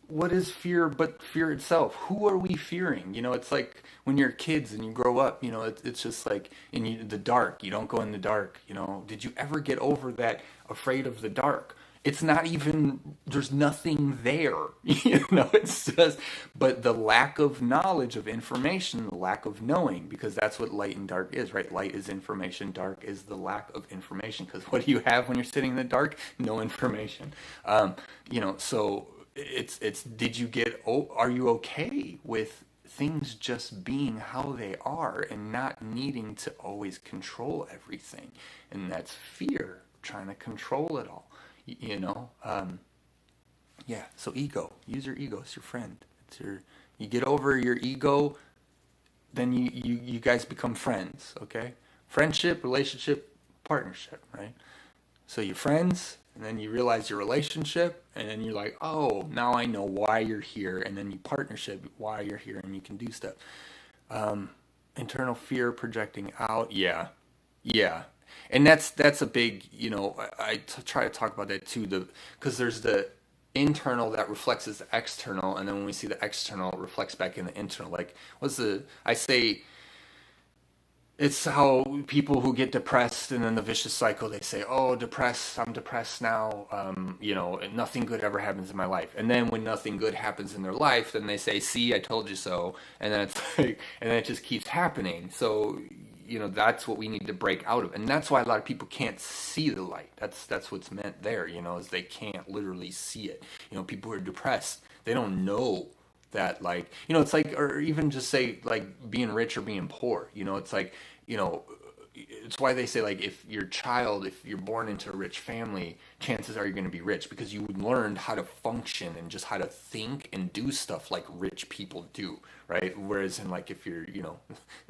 what is fear but fear itself? Who are we fearing? It's like when you're kids and you grow up, it's just like in the dark. You don't go in the dark. Did you ever get over that afraid of the dark? It's not even, there's nothing there. It's just, but the lack of knowledge of information, the lack of knowing, because that's what light and dark is, right? Light is information, dark is the lack of information. Because what do you have when you're sitting in the dark? No information. So it's did you are you okay with things just being how they are and not needing to always control everything? And that's fear, trying to control it all, so ego, use your ego, it's your friend. You get over your ego, then you guys become friends. Okay, friendship, relationship, partnership, right? So you're friends, and then you realize your relationship, and then you're like, oh, now I know why you're here, and then you partnership why you're here, and you can do stuff. Internal fear projecting out, yeah, yeah, and that's a big, try to talk about that too, because there's the internal that reflects as the external, and then when we see the external, it reflects back in the internal. Like, I say it's how people who get depressed and then the vicious cycle, they say, oh, I'm depressed now, and nothing good ever happens in my life. And then when nothing good happens in their life, then they say, see, I told you so. And then it's like, and then it just keeps happening. So, that's what we need to break out of. And that's why a lot of people can't see the light. That's what's meant there, is they can't literally see it. People who are depressed, they don't know that, like, it's like, or even just say like being rich or being poor, it's like, it's why they say, like, if you're born into a rich family, chances are you're going to be rich, because you learned how to function and just how to think and do stuff like rich people do, right? Whereas in, like, if you're,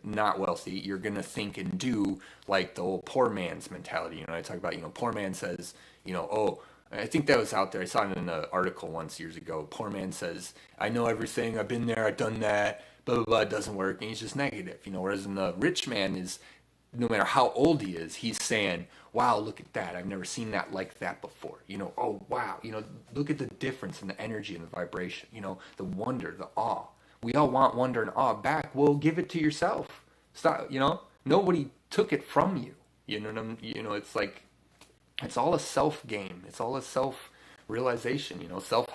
not wealthy, you're going to think and do like the old poor man's mentality. I talk about, poor man says, oh, I think that was out there. I saw it in an article once years ago. Poor man says, I know everything. I've been there. I've done that. Blah, blah, blah. It doesn't work. And he's just negative. Whereas in the rich man is, no matter how old he is, he's saying, wow, look at that. I've never seen that like that before. Oh, wow. Look at the difference in the energy and the vibration, the wonder, the awe. We all want wonder and awe back. Well, give it to yourself. Stop, nobody took it from you. It's like, it's all a self game. It's all a self realization. Self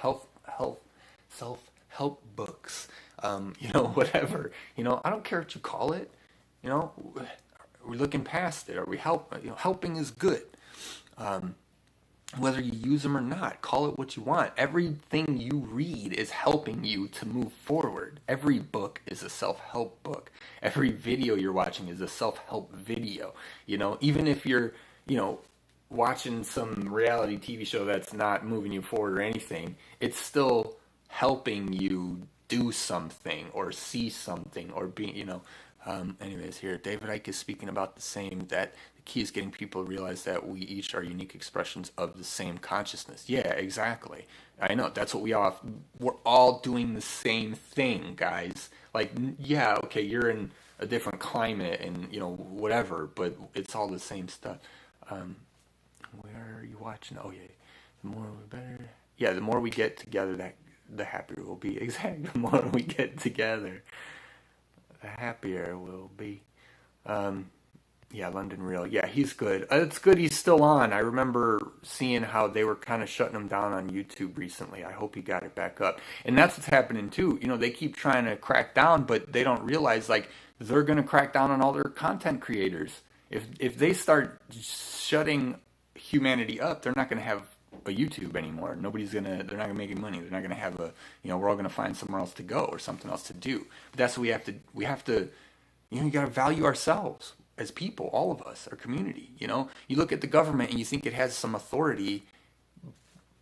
help books. Whatever. I don't care what you call it. We're looking past it. Are we helping is good. Whether you use them or not, call it what you want. Everything you read is helping you to move forward. Every book is a self-help book. Every video you're watching is a self-help video. Even if you're, watching some reality TV show that's not moving you forward or anything, it's still helping you do something or see something or be, anyways, here, David Icke is speaking about that the key is getting people to realize that we each are unique expressions of the same consciousness. Yeah, exactly. I know, that's what we're all doing the same thing, guys. Like, yeah, okay, you're in a different climate and, whatever, but it's all the same stuff. Where are you watching? Oh, yeah. The more we better. Yeah, the more we get together, the happier we'll be. Exactly. The more we get together, the happier we'll be. Yeah, London Real. Yeah, he's good. It's good he's still on. I remember seeing how they were kind of shutting him down on YouTube recently. I hope he got it back up. And that's what's happening too. They keep trying to crack down, but they don't realize, like, they're going to crack down on all their content creators. If they start shutting humanity up, they're not going to have a YouTube anymore. They're not going to make any money. They're not going to have we're all going to find somewhere else to go or something else to do. But that's what we have to, you got to value ourselves as people, all of us, our community. You look at the government and you think it has some authority,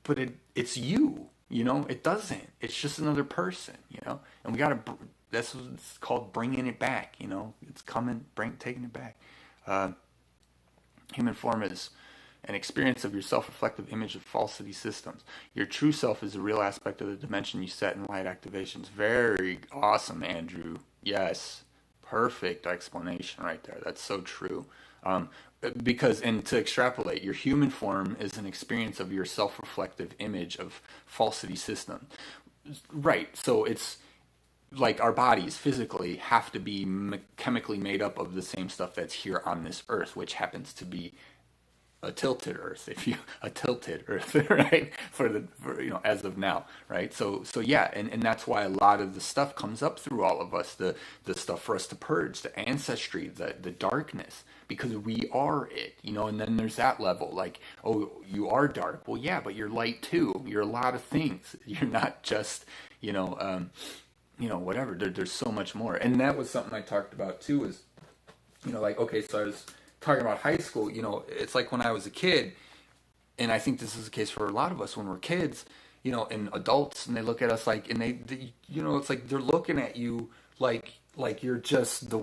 but it's you, it doesn't. It's just another person, and we got to, that's what it's called, bringing it back, it's taking it back. Human form is an experience of your self-reflective image of falsity systems. Your true self is a real aspect of the dimension you set in light activations. Very awesome, Andrew. Yes. Perfect explanation right there. That's so true. Because, and to extrapolate, your human form is an experience of your self-reflective image of falsity system. Right. So it's like our bodies physically have to be chemically made up of the same stuff that's here on this earth, which happens to be a tilted earth, right? For as of now, right? So yeah, and that's why a lot of the stuff comes up through all of us, the stuff for us to purge, the ancestry, the darkness, because we are it, and then there's that level, like, oh, you are dark. Well, yeah, but you're light too. You're a lot of things. You're not just, whatever. There's so much more. And that was something I talked about too, is, like, okay, so I was talking about high school, it's like when I was a kid, and I think this is the case for a lot of us when we're kids, and adults, and they look at us like, and they it's like they're looking at you like you're just the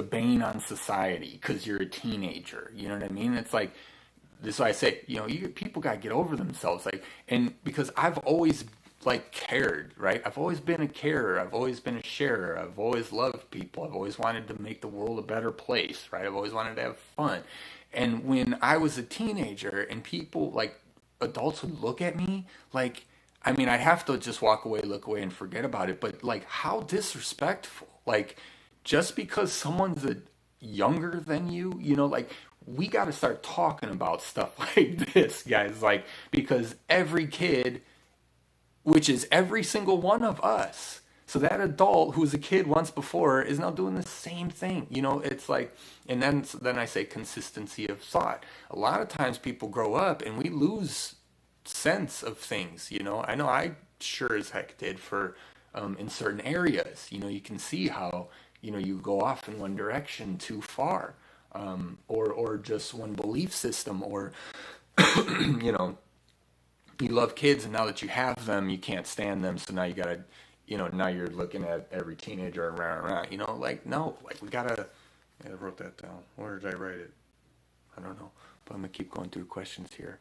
bane on society because you're a teenager. You know what I mean? It's like this is why I say, people got to get over themselves. Like, and because I've always like cared, right? I've always been a carer. I've always been a sharer. I've always loved people. I've always wanted to make the world a better place, right? I've always wanted to have fun. And when I was a teenager and people like adults would look at me like, I mean, I'd have to just walk away, look away and forget about it. But like, how disrespectful. Like, just because someone's younger than you, like we got to start talking about stuff like this, guys. Like, because every kid, which is every single one of us. So that adult who was a kid once before is now doing the same thing. It's like, and then I say consistency of thought. A lot of times people grow up and we lose sense of things. I know I sure as heck did for in certain areas. You can see how you go off in one direction too far, or just one belief system, or you love kids and now that you have them you can't stand them, so now you gotta now you're looking at every teenager around, like, no, like we gotta. I wrote that down. Where did I write it? I don't know, but I'm gonna keep going through questions here.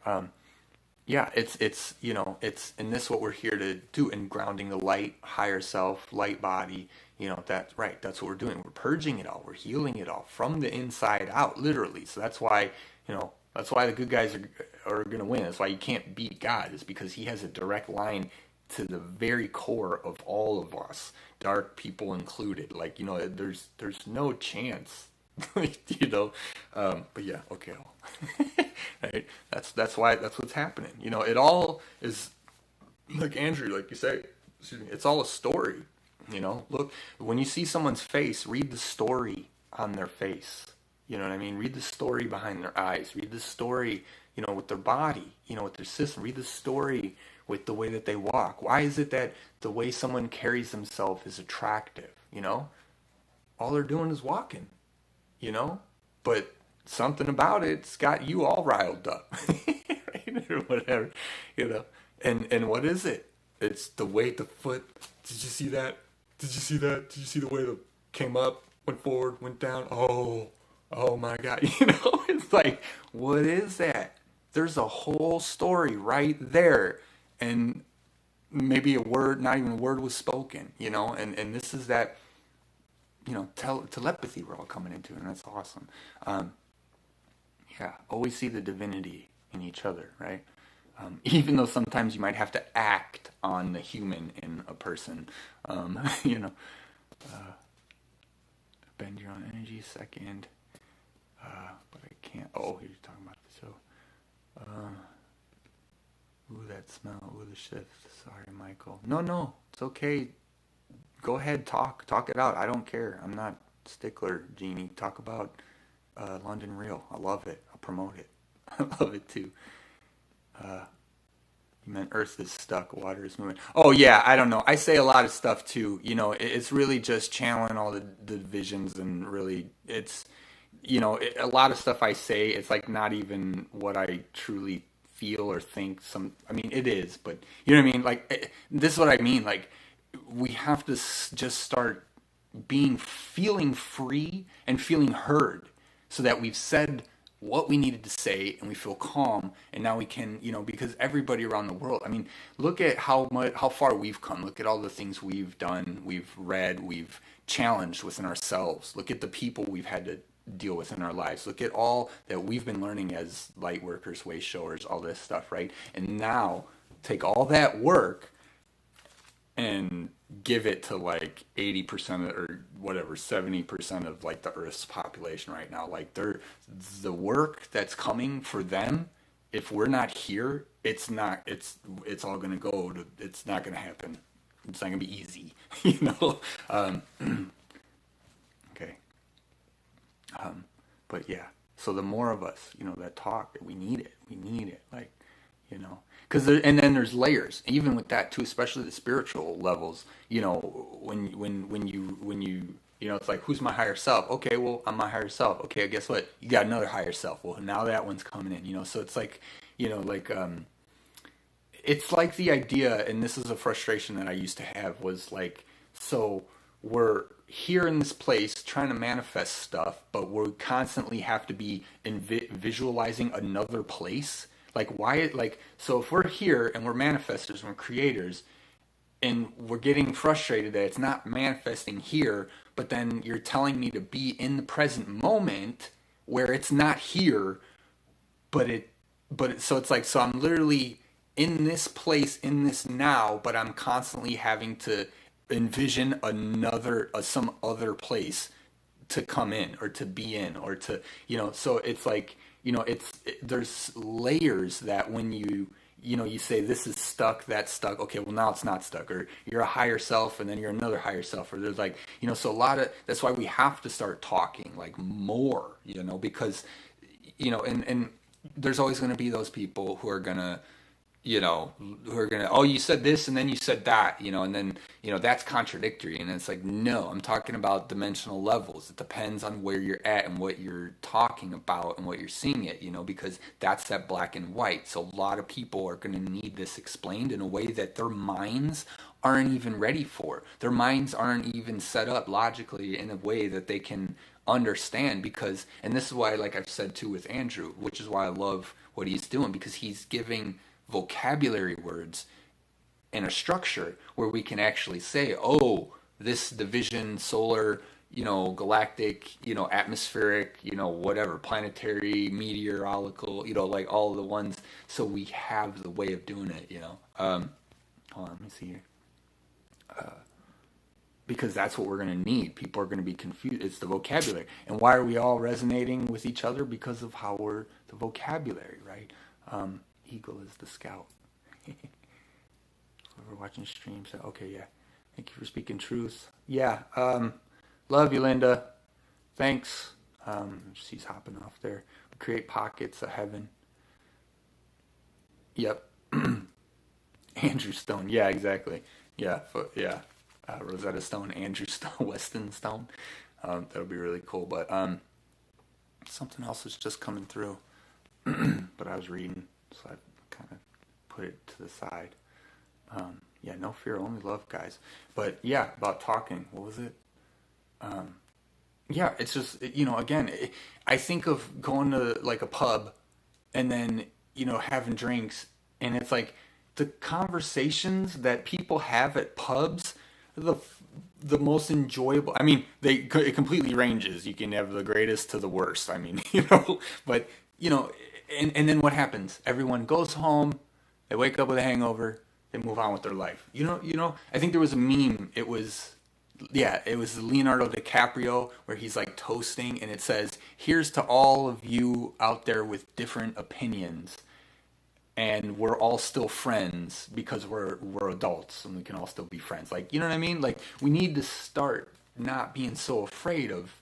Yeah, it's and this is what we're here to do, in grounding the light, higher self, light body. That's right. That's what we're doing. We're purging it all. We're healing it all from the inside out, literally. So that's why, that's why the good guys are going to win. That's why you can't beat God, is because he has a direct line to the very core of all of us, dark people included. Like, there's no chance. But yeah, okay. Right? That's what's happening. It all is, like Andrew, like you say, excuse me, it's all a story. Look, when you see someone's face, read the story on their face. You know what I mean? Read the story behind their eyes. Read the story, with their body, with their system. Read the story with the way that they walk. Why is it that the way someone carries themselves is attractive? All they're doing is walking, but something about it's got you all riled up, right? Or whatever, and what is it? It's the way the foot. Did you see that? Did you see that? Did you see the way the came up, went forward, went down? Oh my God. It's like, what is that? There's a whole story right there. And maybe a word, not even a word was spoken, and this is that, telepathy we're all coming into, and that's awesome. Yeah, always see the divinity in each other, right? Even though sometimes you might have to act on the human in a person, bend your own energy second, but I can't. Oh, you're talking about this. So, ooh, that smell. Ooh, the shift. Sorry, Michael. No, it's okay. Go ahead, talk it out. I don't care. I'm not stickler, Jeannie. Talk about London Real. I love it. I'll promote it. I love it too. You meant Earth is stuck, water is moving. Oh yeah, I don't know. I say a lot of stuff too. It's really just channeling all the divisions, and really, it's, a lot of stuff I say, it's like not even what I truly feel or think. I mean, it is, but you know what I mean? Like, this is what I mean. Like, we have to just start feeling free and feeling heard, so that we've said what we needed to say and we feel calm, and now we can, because everybody around the world, I mean, look at how far we've come. Look at all the things we've done, we've read, we've challenged within ourselves. Look at the people we've had to deal with in our lives. Look at all that we've been learning as light workers, way showers, all this stuff, right? And now take all that work and give it to like 80% or whatever, 70% of like the Earth's population right now. Like, the work that's coming for them, if we're not here, it's all going to go to, it's not going to happen. It's not going to be easy, okay. But yeah, so the more of us, that talk, we need it, like, because and then there's layers, even with that too, especially the spiritual levels. When you it's like, who's my higher self? Okay, well, I'm my higher self. Okay, guess what? You got another higher self. Well, now that one's coming in. So it's like, it's like the idea, and this is a frustration that I used to have, was like, so we're here in this place trying to manifest stuff, but we constantly have to be visualizing another place. Like why? Like so, if we're here and we're manifestors, and we're creators, and we're getting frustrated that it's not manifesting here, but then you're telling me to be in the present moment where it's not here, so it's like, so I'm literally in this place in this now, but I'm constantly having to envision another some other place to come in or to be in or to, so it's like, there's layers that when you say this is stuck, that's stuck. Okay, well now it's not stuck. Or you're a higher self, and then you're another higher self. Or there's like, so a lot of that's why we have to start talking like more, because, and there's always going to be those people who are gonna, oh, you said this and then you said that, and then, that's contradictory. And it's like, no, I'm talking about dimensional levels. It depends on where you're at and what you're talking about and what you're seeing it, because that's that black and white. So a lot of people are going to need this explained in a way that their minds aren't even ready for. Their minds aren't even set up logically in a way that they can understand, because, and this is why, like I've said too with Andrew, which is why I love what he's doing, because he's giving vocabulary words in a structure where we can actually say, oh, this division, solar, galactic, atmospheric, whatever, planetary, meteorological, like all the ones. So we have the way of doing it, hold on, let me see here. Because that's what we're going to need. People are going to be confused. It's the vocabulary. And why are we all resonating with each other? Because of how we're the vocabulary, right? Eagle is the scout. Whoever watching stream said, okay, yeah. Thank you for speaking truth. Yeah. Love you, Linda. Thanks. She's hopping off there. Create pockets of heaven. Yep. Andrew Stone. Yeah, exactly. Yeah. Yeah. Rosetta Stone, Andrew Stone, Weston Stone. That'll be really cool. But something else is just coming through. But I was reading, so I kind of put it to the side. Yeah, no fear, only love, guys. But yeah, about talking. What was it? Yeah, it's just, again, I think of going to like a pub and then, having drinks. And it's like the conversations that people have at pubs, the most enjoyable. I mean, it completely ranges. You can have the greatest to the worst. I mean, but and then what happens? Everyone goes home, they wake up with a hangover, they move on with their life. I think there was a meme. It was Leonardo DiCaprio where he's like toasting, and it says, "Here's to all of you out there with different opinions. And we're all still friends because we're adults and we can all still be friends." Like, you know what I mean? Like, we need to start not being so afraid of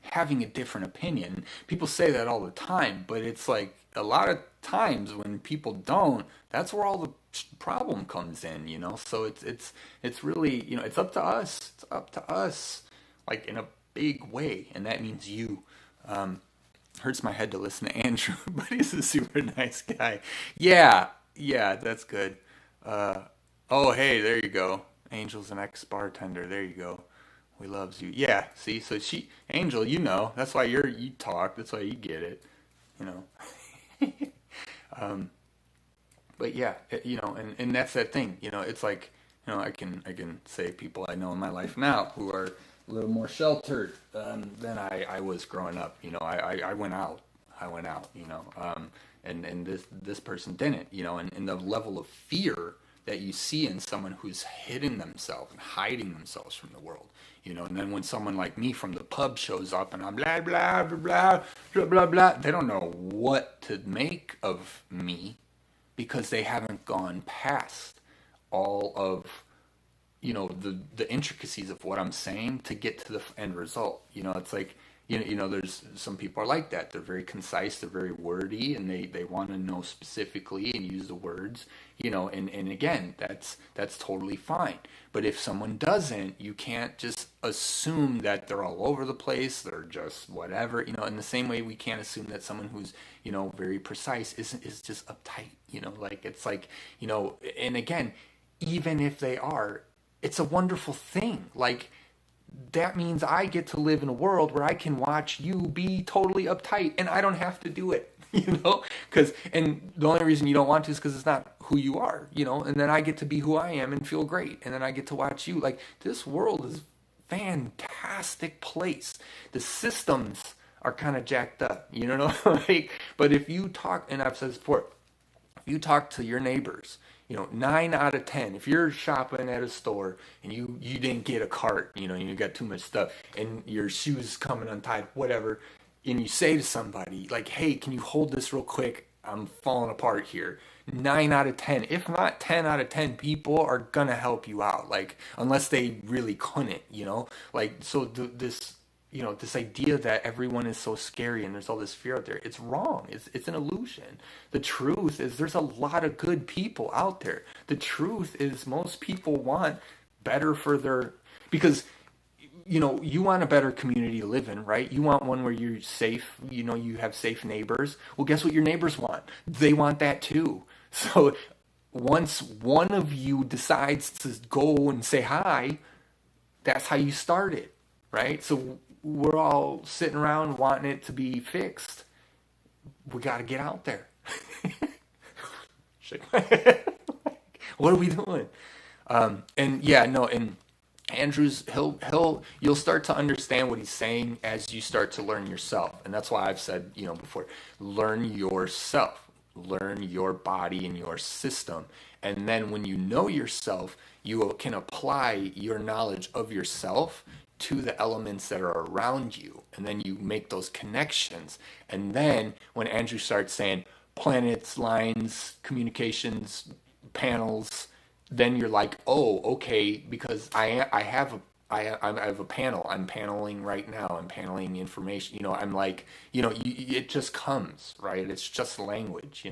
having a different opinion. People say that all the time, but it's like a lot of times when people don't, that's where all the problem comes in, So it's really, it's up to us. It's up to us, like in a big way, and that means you. Hurts my head to listen to Andrew, but he's a super nice guy. Yeah, that's good. Oh, hey, there you go. Angel's an ex-bartender. There you go. We loves you. Yeah, see, so Angel, that's why you talk. That's why you get it, But yeah, and that's that thing, it's like, I can say people I know in my life now who are a little more sheltered than I was growing up. I went out, and this person didn't, and the level of fear that you see in someone who's hidden themselves and hiding themselves from the world, and then when someone like me from the pub shows up and I'm blah, blah, blah, blah, blah, blah, blah, they don't know what to make of me because they haven't gone past all of the intricacies of what I'm saying to get to the end result. It's like, there's some people are like that. They're very concise, they're very wordy, and they want to know specifically and use the words, and again, that's totally fine. But if someone doesn't, you can't just assume that they're all over the place, they're just whatever, in the same way we can't assume that someone who's, very precise is just uptight, like, it's like, and again, even if they are, it's a wonderful thing. Like, that means I get to live in a world where I can watch you be totally uptight and I don't have to do it, and the only reason you don't want to is because it's not who you are, and then I get to be who I am and feel great. And then I get to watch you. Like, this world is fantastic place. The systems are kind of jacked up, like, but if you talk, and I've said this before, if you talk to your neighbors, 9 out of 10, if you're shopping at a store and you didn't get a cart, you got too much stuff and your shoes coming untied, whatever, and you say to somebody like, hey, can you hold this real quick, I'm falling apart here, 9 out of 10, if not 10 out of 10 people are gonna help you out, like, unless they really couldn't, like, so this idea that everyone is so scary and there's all this fear out there, it's wrong. It's an illusion. The truth is there's a lot of good people out there. The truth is most people want better for their, because you want a better community to live in, right? You want one where you're safe, you have safe neighbors. Well, guess what your neighbors want? They want that too. So once one of you decides to go and say hi, that's how you start it, right? So we're all sitting around wanting it to be fixed. We got to get out there. Shake my head. What are we doing? And yeah, no, and Andrew's, you'll start to understand what he's saying as you start to learn yourself. And that's why I've said, before, learn yourself, learn your body and your system. And then when you know yourself, you can apply your knowledge of yourself to the elements that are around you, and then you make those connections. And then when Andrew starts saying planets, lines, communications, panels, then you're like, oh, okay, because I have a panel. I'm paneling right now. I'm paneling information. I'm like, it just comes, right? It's just language,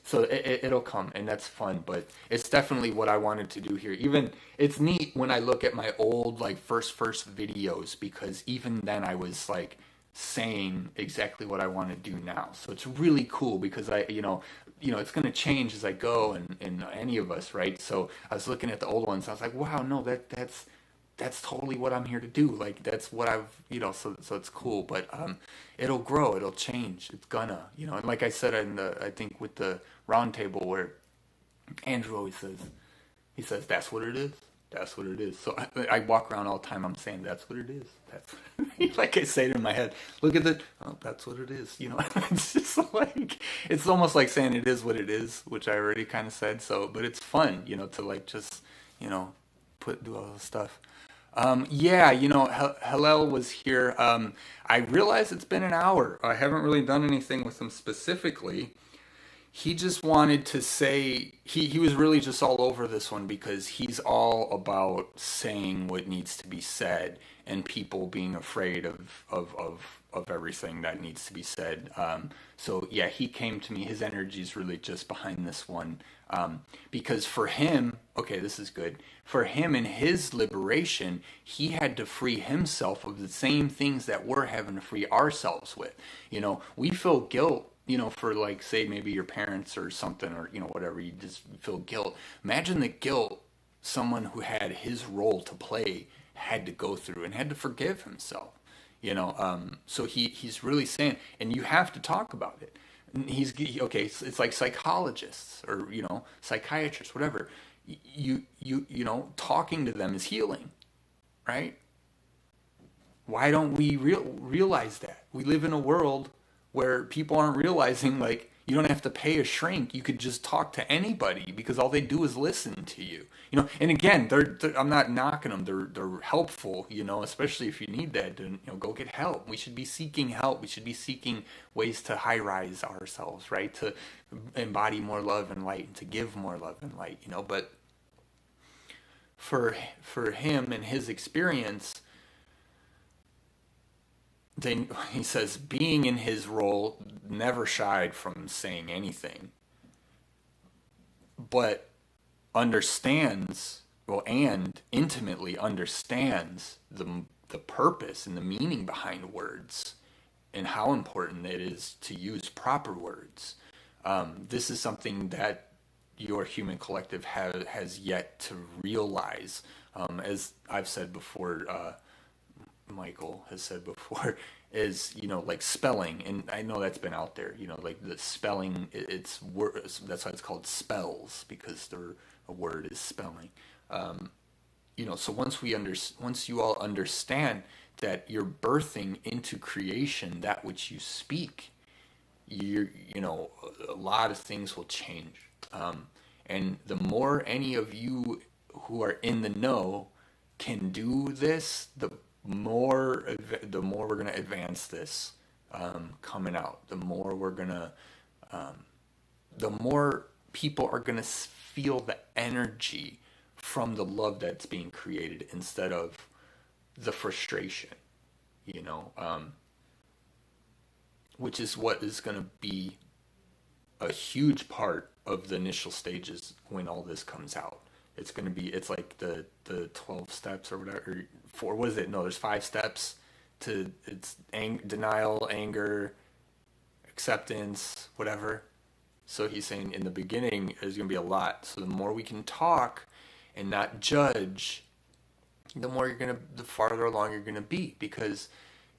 So it'll come, and that's fun. But it's definitely what I wanted to do here. Even it's neat when I look at my old like first videos, because even then I was like saying exactly what I want to do now. So it's really cool because it's going to change as I go, and any of us, right? So I was looking at the old ones. I was like, wow, no, that's totally what I'm here to do. Like, that's what I've, so it's cool. But it'll grow, it'll change, it's gonna, and like I said I think with the round table, where Andrew always says, that's what it is. That's what it is. So I walk around all the time, I'm saying, that's what it is. That's like I say it in my head, look at it, oh, that's what it is. It's just like, it's almost like saying it is what it is, which I already kind of said. So, but it's fun, to like just, do all this stuff. Yeah, Heylel was here. I realize it's been an hour. I haven't really done anything with him specifically. He just wanted to say, he was really just all over this one because he's all about saying what needs to be said and people being afraid of everything that needs to be said. So yeah, he came to me. His energy is really just behind this one. Because for him, okay, this is good. For him in his liberation, he had to free himself of the same things that we're having to free ourselves with. We feel guilt, for like, say maybe your parents or something, or, whatever, you just feel guilt. Imagine the guilt someone who had his role to play had to go through and had to forgive himself, so he's really saying, and you have to talk about it. Okay, it's like psychologists or psychiatrists, whatever. You talking to them is healing, right? Why don't we realize that? We live in a world where people aren't realizing, like, you don't have to pay a shrink. You could just talk to anybody because all they do is listen to you. And again, I'm not knocking them. They're helpful, especially if you need that. Then, go get help. We should be seeking help. We should be seeking ways to high-rise ourselves, right? To embody more love and light and to give more love and light, But for him and his experience, he says, being in his role, never shied from saying anything, but understands, and intimately understands the purpose and the meaning behind words and how important it is to use proper words. This is something that your human collective has yet to realize. As I've said before, Michael has said before, is, like spelling, and I know that's been out there, like the spelling, it's words, that's why it's called spells, because they're, a word is spelling. So once you all understand that you're birthing into creation that which you speak, a lot of things will change. And the more any of you who are in the know can do this, the more we're gonna advance this, coming out. The more people are gonna feel the energy from the love that's being created instead of the frustration. You know, which is what is going to be a huge part of the initial stages when all this comes out. It's like the 12 steps or whatever, or four, what is it? No, there's 5 steps to, it's denial, anger, acceptance, whatever. So he's saying in the beginning there's going to be a lot. So the more we can talk and not judge, the farther along you're gonna be, because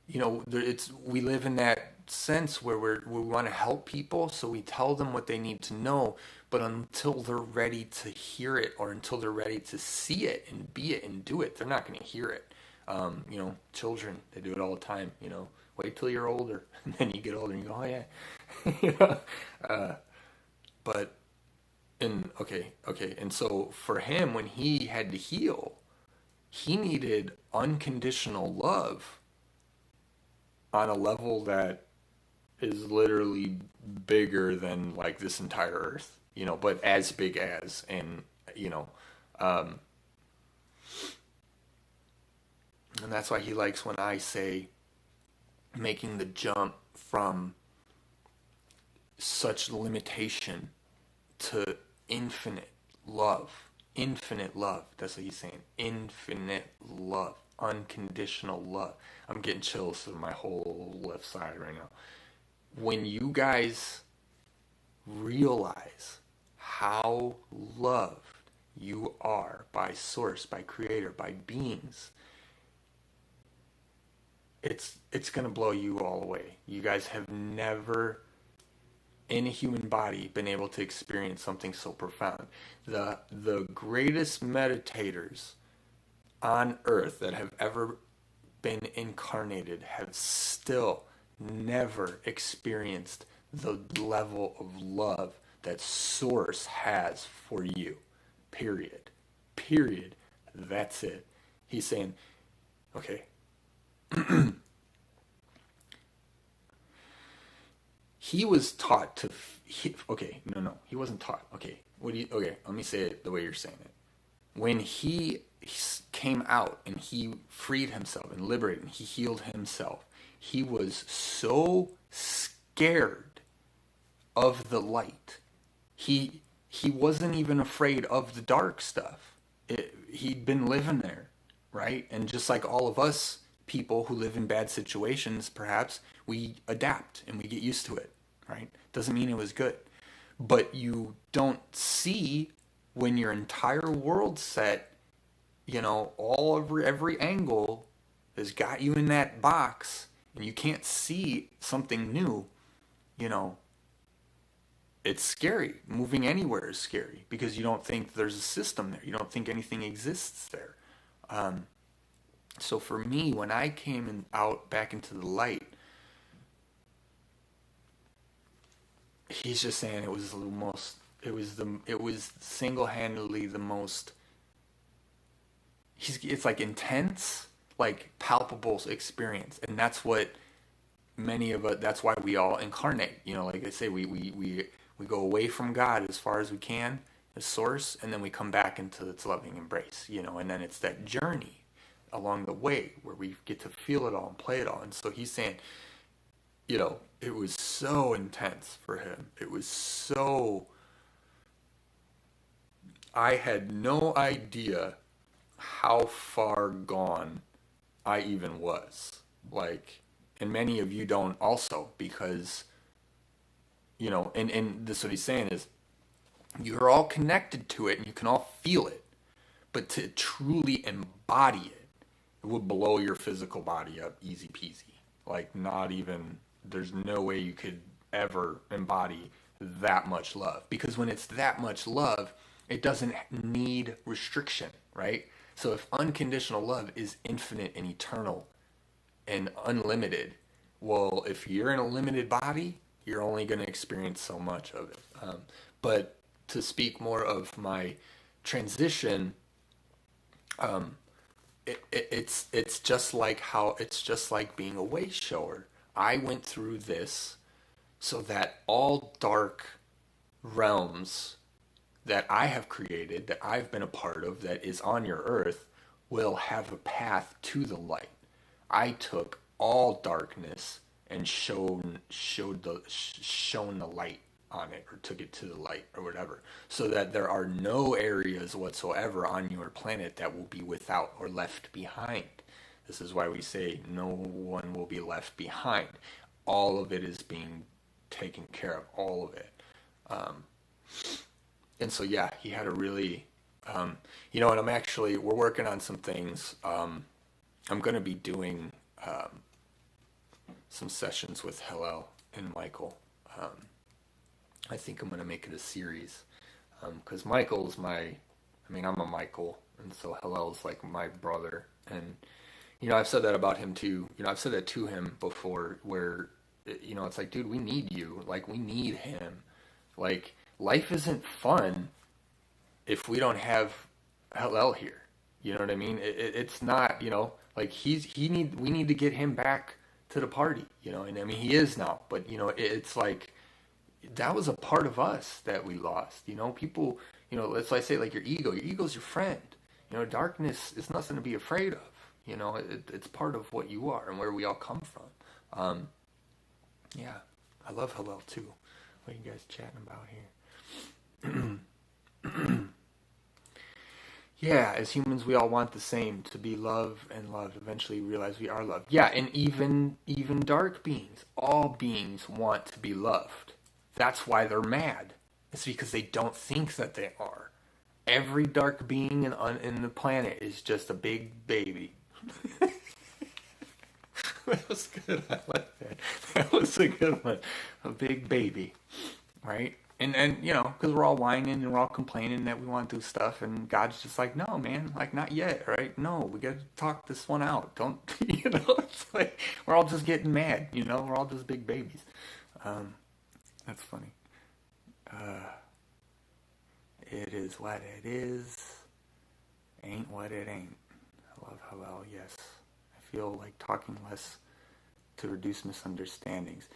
we live in that sense where we want to help people, so we tell them what they need to know, but until they're ready to hear it, or until they're ready to see it and be it and do it, they're not gonna hear it. Children, they do it all the time. Wait till you're older, and then you get older and you go, oh yeah. you know? But and so for him, when he had to heal, he needed unconditional love on a level that is literally bigger than like this entire earth, but as big as, um, and that's why he likes when I say making the jump from such limitation to infinite love. Infinite love. That's what he's saying. Infinite love. Unconditional love. I'm getting chills to my whole left side right now. When you guys realize how loved you are by source, by creator, by beings, it's gonna blow you all away. You guys have never in a human body been able to experience something so profound. The greatest meditators on earth that have ever been incarnated have still never experienced the level of love that source has for you. Period. That's it. He's saying, okay, he was taught to, no, he wasn't taught. Okay, let me say it the way you're saying it. When he came out and he freed himself and liberated and he healed himself, he was so scared of the light. He wasn't even afraid of the dark stuff. He'd been living there, right? And just like all of us people who live in bad situations, perhaps, we adapt and we get used to it, right? Doesn't mean it was good. But you don't see when your entire world set, all over every angle has got you in that box, and you can't see something new, it's scary. Moving anywhere is scary because you don't think there's a system there. You don't think anything exists there. So for me, when I came out back into the light, he's just saying it was single-handedly the most, it's like intense, like palpable experience. And that's what many of us, that's why we all incarnate. Like I say, we go away from God as far as we can, as source, and then we come back into its loving embrace, and then it's that journey along the way where we get to feel it all and play it all. And so he's saying, it was so intense for him. It was so, I had no idea how far gone I even was. Like, and many of you don't also, because, and this what he's saying is, You're all connected to it and you can all feel it. But to truly embody it, it would blow your physical body up easy peasy. Like, not even, there's no way you could ever embody that much love. Because when it's that much love, it doesn't need restriction, right? So if unconditional love is infinite and eternal and unlimited, well, if you're in a limited body, you're only going to experience so much of it. But to speak more of my transition, it's just like how it's just like being a way shower. I went through this so that all dark realms that I have created, that I've been a part of, that is on your earth, will have a path to the light. I took all darkness and shown the light on it, or took it to the light, or whatever, so that there are no areas whatsoever on your planet that will be without or left behind. This is why we say no one will be left behind. All of it is being taken care of, all of it. And so, yeah, he had a really, and we're working on some things. I'm going to be doing some sessions with Heylel and Michael. I think I'm going to make it a series, because Michael's I'm a Michael, and so Heylel's like my brother. And, I've said that about him too. I've said that to him before, where, it's like, dude, we need you. Like, we need him. Like, life isn't fun if we don't have Heylel here. You know what I mean? It's not, like we need to get him back to the party, and I mean, he is now, but it's like, that was a part of us that we lost. People, let's like say, like, your ego's your friend. Darkness is nothing to be afraid of. It's part of what you are and where we all come from. Yeah, I love Heylel too. What are you guys chatting about here? Yeah, as humans, we all want the same, to be loved and loved. Eventually realize we are loved. Yeah, and even dark beings, all beings want to be loved. That's why they're mad. It's because they don't think that they are. Every dark being in the planet is just a big baby. That was good. I like that. That was a good one. A big baby, right? And because we're all whining and we're all complaining that we want to do stuff, and God's just like, no, man, like, not yet, right? No, we got to talk this one out. Don't, it's like we're all just getting mad, we're all just big babies. That's funny. It is what it is, ain't what it ain't. I love Heylel, yes. I feel like talking less to reduce misunderstandings.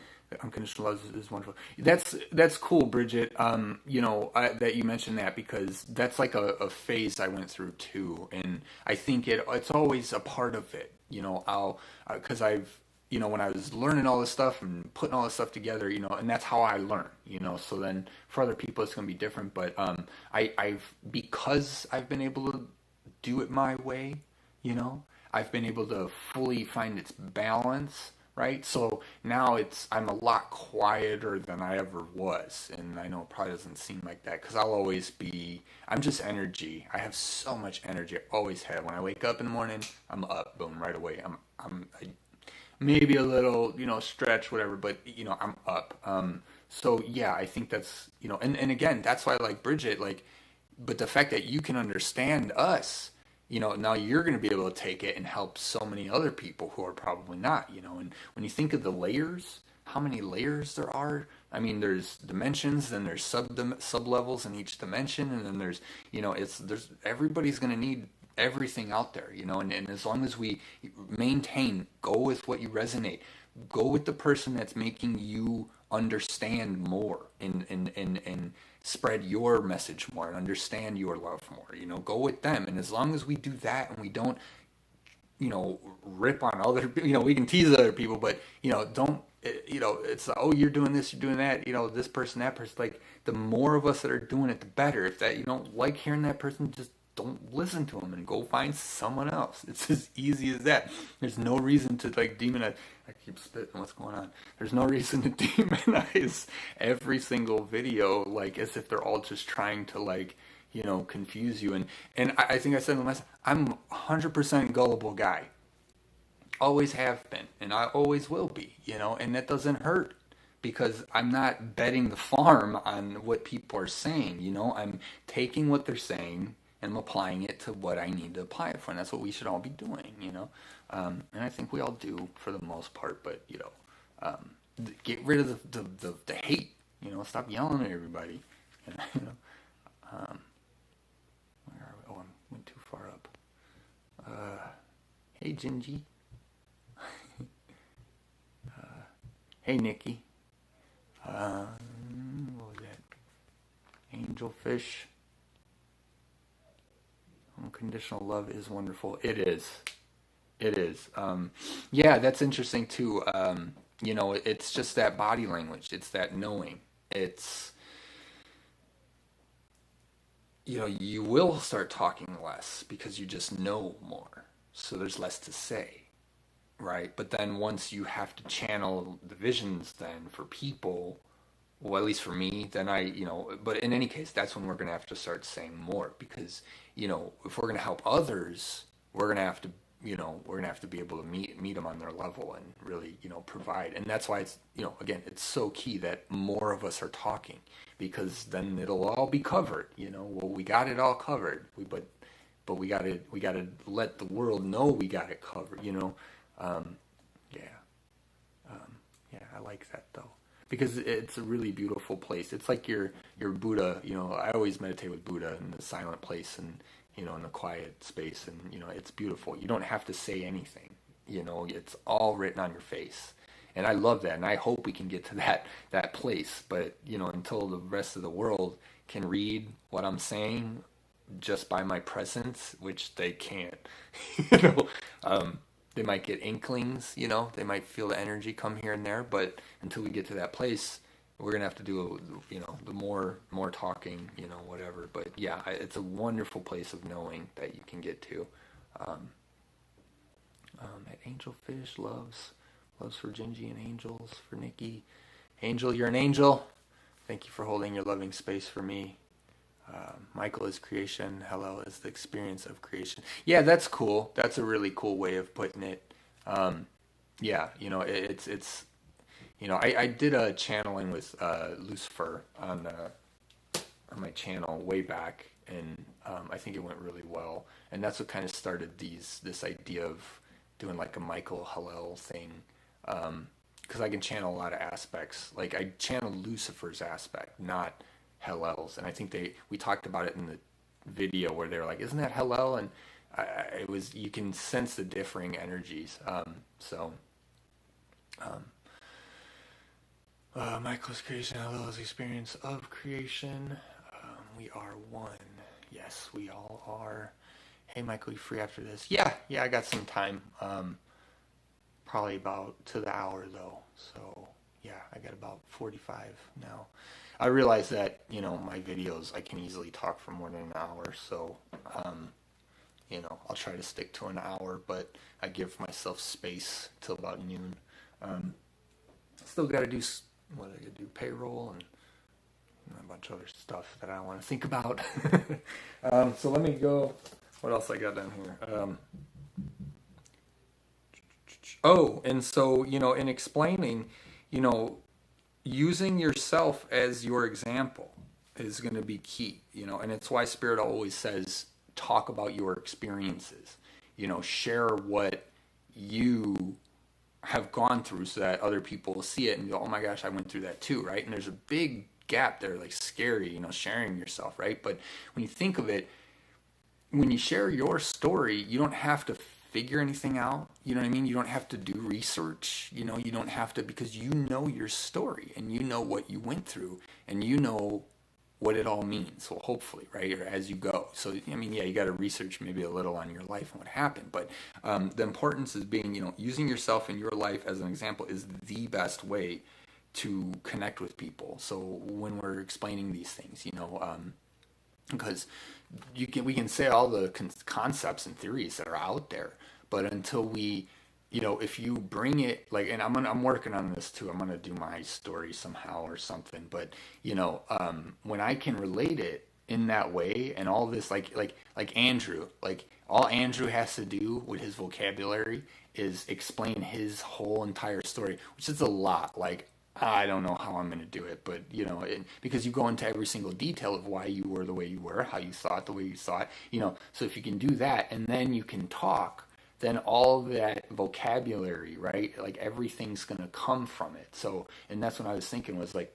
Unconditional love is wonderful. That's cool, Bridget. That you mentioned that, because that's like a phase I went through too, and I think it's always a part of it. Because I've when I was learning all this stuff and putting all this stuff together, and that's how I learn. So then for other people it's gonna be different, but because I've been able to do it my way, I've been able to fully find its balance. Right, so now I'm a lot quieter than I ever was, and I know it probably doesn't seem like that, because I'm just energy. I have so much energy. I always have. When I wake up in the morning, I'm up, boom, right away. Maybe a little, stretch, whatever, but I'm up. So yeah, I think that's, and again, that's why I like Bridget, but the fact that you can understand us. Now you're going to be able to take it and help so many other people who are probably not, and when you think of the layers, how many layers there are, I mean, there's dimensions, then there's sub levels in each dimension, and then there's, everybody's going to need everything out there, and as long as we go with what you resonate, go with the person that's making you understand more, and spread your message more and understand your love more, go with them. And as long as we do that and we don't, rip on other, we can tease other people, but, don't, it's, oh, you're doing this, you're doing that, this person, that person, like, the more of us that are doing it, the better. If that, you don't like hearing that person, just don't listen to them and go find someone else. It's as easy as that. There's no reason to like demonize. I keep spitting. What's going on? There's no reason to demonize every single video like as if they're all just trying to like, confuse you. And I think I said to myself, I'm 100% gullible guy. Always have been, and I always will be, and that doesn't hurt because I'm not betting the farm on what people are saying, I'm taking what they're saying and I'm applying it to what I need to apply it for, and that's what we should all be doing, and I think we all do for the most part, but, get rid of the hate, stop yelling at everybody, where are we? Oh, I went too far up. Hey, Gingy. Hey, Nikki. What was that? Angelfish. Unconditional love is wonderful. It is. It is. Yeah, that's interesting too. It's just that body language. It's that knowing. It's, you will start talking less because you just know more. So there's less to say. Right, but then once you have to channel the visions then for people, well, at least for me, then but in any case, that's when we're going to have to start saying more because, if we're going to help others, we're going to have to, we're going to have to be able to meet them on their level and really, provide. And that's why it's, again, it's so key that more of us are talking because then it'll all be covered, well, we got it all covered, but we got to let the world know we got it covered, yeah, I like that though, because it's a really beautiful place. It's like your Buddha, I always meditate with Buddha in the silent place and, in the quiet space and, it's beautiful. You don't have to say anything, it's all written on your face. And I love that. And I hope we can get to that place. But, until the rest of the world can read what I'm saying just by my presence, which they can't, they might get inklings, they might feel the energy come here and there, but until we get to that place, we're going to have to do, the more talking, whatever. But yeah, it's a wonderful place of knowing that you can get to. At Angelfish loves for Gingy and angels for Nikki. Angel, you're an angel. Thank you for holding your loving space for me. Michael is creation. Heylel is the experience of creation. Yeah, that's cool. That's a really cool way of putting it. Yeah, it's I did a channeling with Lucifer on my channel way back, and I think it went really well. And that's what kind of started this idea of doing like a Michael Heylel thing, because I can channel a lot of aspects. Like I channel Lucifer's aspect, not Heylel's, and I think we talked about it in the video where they were like, "Isn't that Heylel?" And it was, you can sense the differing energies. Michael's creation, Heylel's experience of creation. We are one. Yes, we all are. Hey, Michael, you free after this? Yeah, I got some time. Probably about to the hour though. So yeah, I got about 45 now. I realize that, my videos, I can easily talk for more than an hour, so, I'll try to stick to an hour, but I give myself space till about noon. Still got to do, payroll and a bunch of other stuff that I don't want to think about. So let me go, what else I got down here? And so, in explaining, using yourself as your example is going to be key, and it's why Spirit always says, talk about your experiences, share what you have gone through so that other people will see it and go, oh my gosh, I went through that too, right? And there's a big gap there, like scary, sharing yourself, right? But when you think of it, when you share your story, you don't have to figure anything out, you know what I mean? You don't have to do research, you don't have to, because you know your story and you know what you went through and you know what it all means. Well, hopefully, right? Or as you go. So, you got to research maybe a little on your life and what happened, but the importance is being, using yourself in your life as an example is the best way to connect with people. So when we're explaining these things, because we can say all the concepts and theories that are out there, but until we, if you bring it like, and I'm working on this too. I'm gonna do my story somehow or something, but when I can relate it in that way, and all this, like Andrew, like all Andrew has to do with his vocabulary is explain his whole entire story, which is a lot. Like, I don't know how I'm going to do it, but because you go into every single detail of why you were the way you were, how you thought the way you thought, so if you can do that and then you can talk, then all that vocabulary, right? Like everything's going to come from it. So, and that's what I was thinking was like,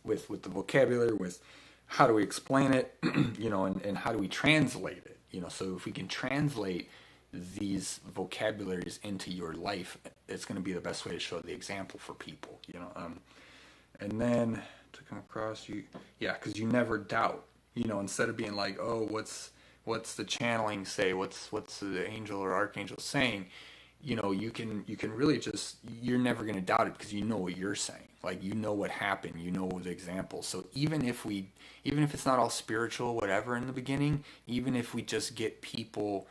with the vocabulary, with how do we explain it, and how do we translate it, so if we can translate these vocabularies into your life, it's going to be the best way to show the example for people, and then to come across you, yeah, because you never doubt, instead of being like, oh, what's the channeling say, what's the angel or archangel saying, you can really just, you're never going to doubt it because you know what you're saying, like what happened, the example. So even if it's not all spiritual whatever in the beginning, even if we just get people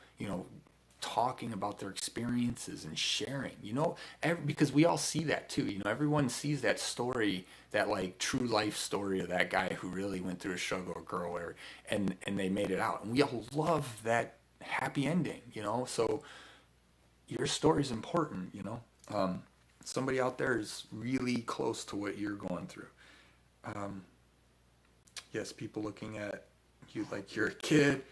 talking about their experiences and sharing, because we all see that too, everyone sees that story, that like true life story of that guy who really went through a struggle, or girl, and they made it out, and we all love that happy ending, so your story is important, somebody out there is really close to what you're going through. Yes, people looking at you like you're a kid.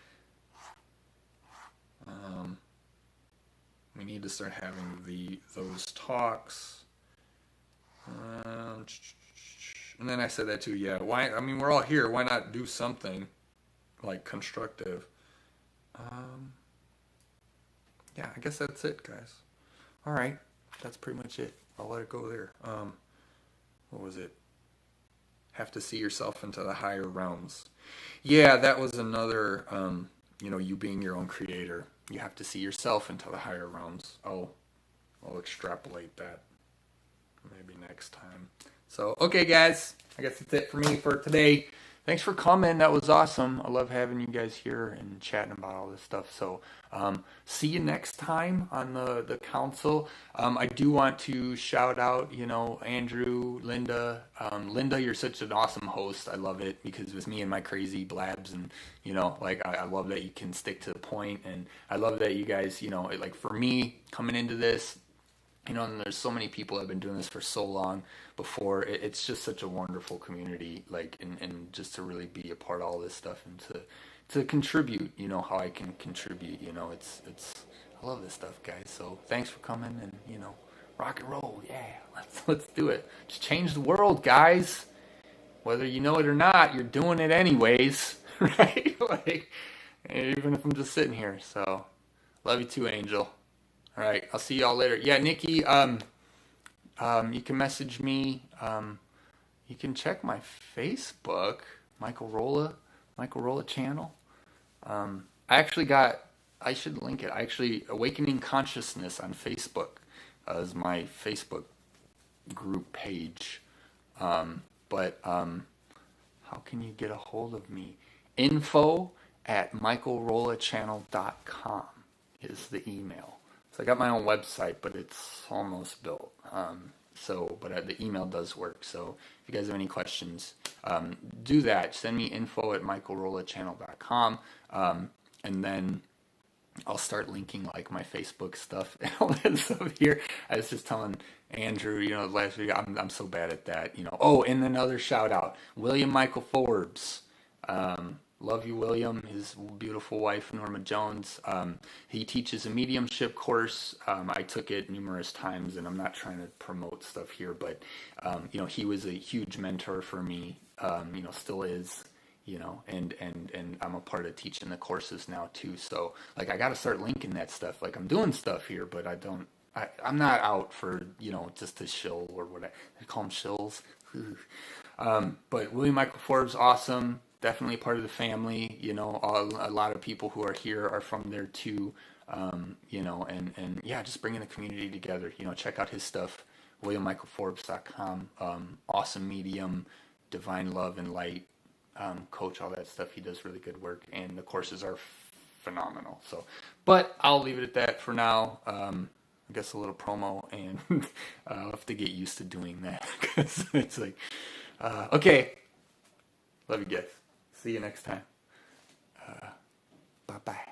We need to start having those talks. And then I said that too. Yeah. Why? I mean, we're all here. Why not do something like constructive? Yeah. I guess that's it, guys. All right. That's pretty much it. I'll let it go there. What was it? Have to see yourself into the higher realms. Yeah, that was another. You being your own creator. You have to see yourself into the higher realms. I'll extrapolate that maybe next time. So, okay, guys. I guess that's it for me for today. Thanks for coming. That was awesome. I love having you guys here and chatting about all this stuff. So, see you next time on the council. I do want to shout out, Andrew, Linda. Linda, you're such an awesome host. I love it because with me and my crazy blabs and, I love that you can stick to the point. And I love that you guys, like for me coming into this, and there's so many people that have been doing this for so long before. It's just such a wonderful community, and just to really be a part of all this stuff and to contribute, how I can contribute, it's I love this stuff, guys. So thanks for coming, and rock and roll, yeah, let's do it. Just change the world, guys. Whether you know it or not, you're doing it anyways, right? Like, even if I'm just sitting here. So love you too, Angel. All right, I'll see y'all later. Yeah, Nikki, you can message me. You can check my Facebook, Michael Rolla channel. I should link it. Awakening Consciousness on Facebook is my Facebook group page. But how can you get a hold of me? info@michaelrollachannel.com is the email. So I got my own website, but it's almost built. But the email does work. So if you guys have any questions, do that. Send me info@michaelrollachannel.com, and then I'll start linking like my Facebook stuff and all that stuff here. I was just telling Andrew, last week, I'm so bad at that, Oh, and another shout out, William Michael Forbes. Love you, William. His beautiful wife, Norma Jones. He teaches a mediumship course. I took it numerous times, and I'm not trying to promote stuff here, but he was a huge mentor for me. Still is. And I'm a part of teaching the courses now too. So I got to start linking that stuff. I'm doing stuff here, but I'm not out for, just to shill or what I call them shills. But William Michael Forbes, awesome. Definitely part of the family. A lot of people who are here are from there too. And yeah, just bringing the community together. Check out his stuff, WilliamMichaelForbes.com. Awesome medium, divine love and light. coach, all that stuff. He does really good work, and the courses are phenomenal. So, but I'll leave it at that for now. I guess a little promo, and I'll have to get used to doing that because it's like, okay, love you guys. See you next time. Bye-bye.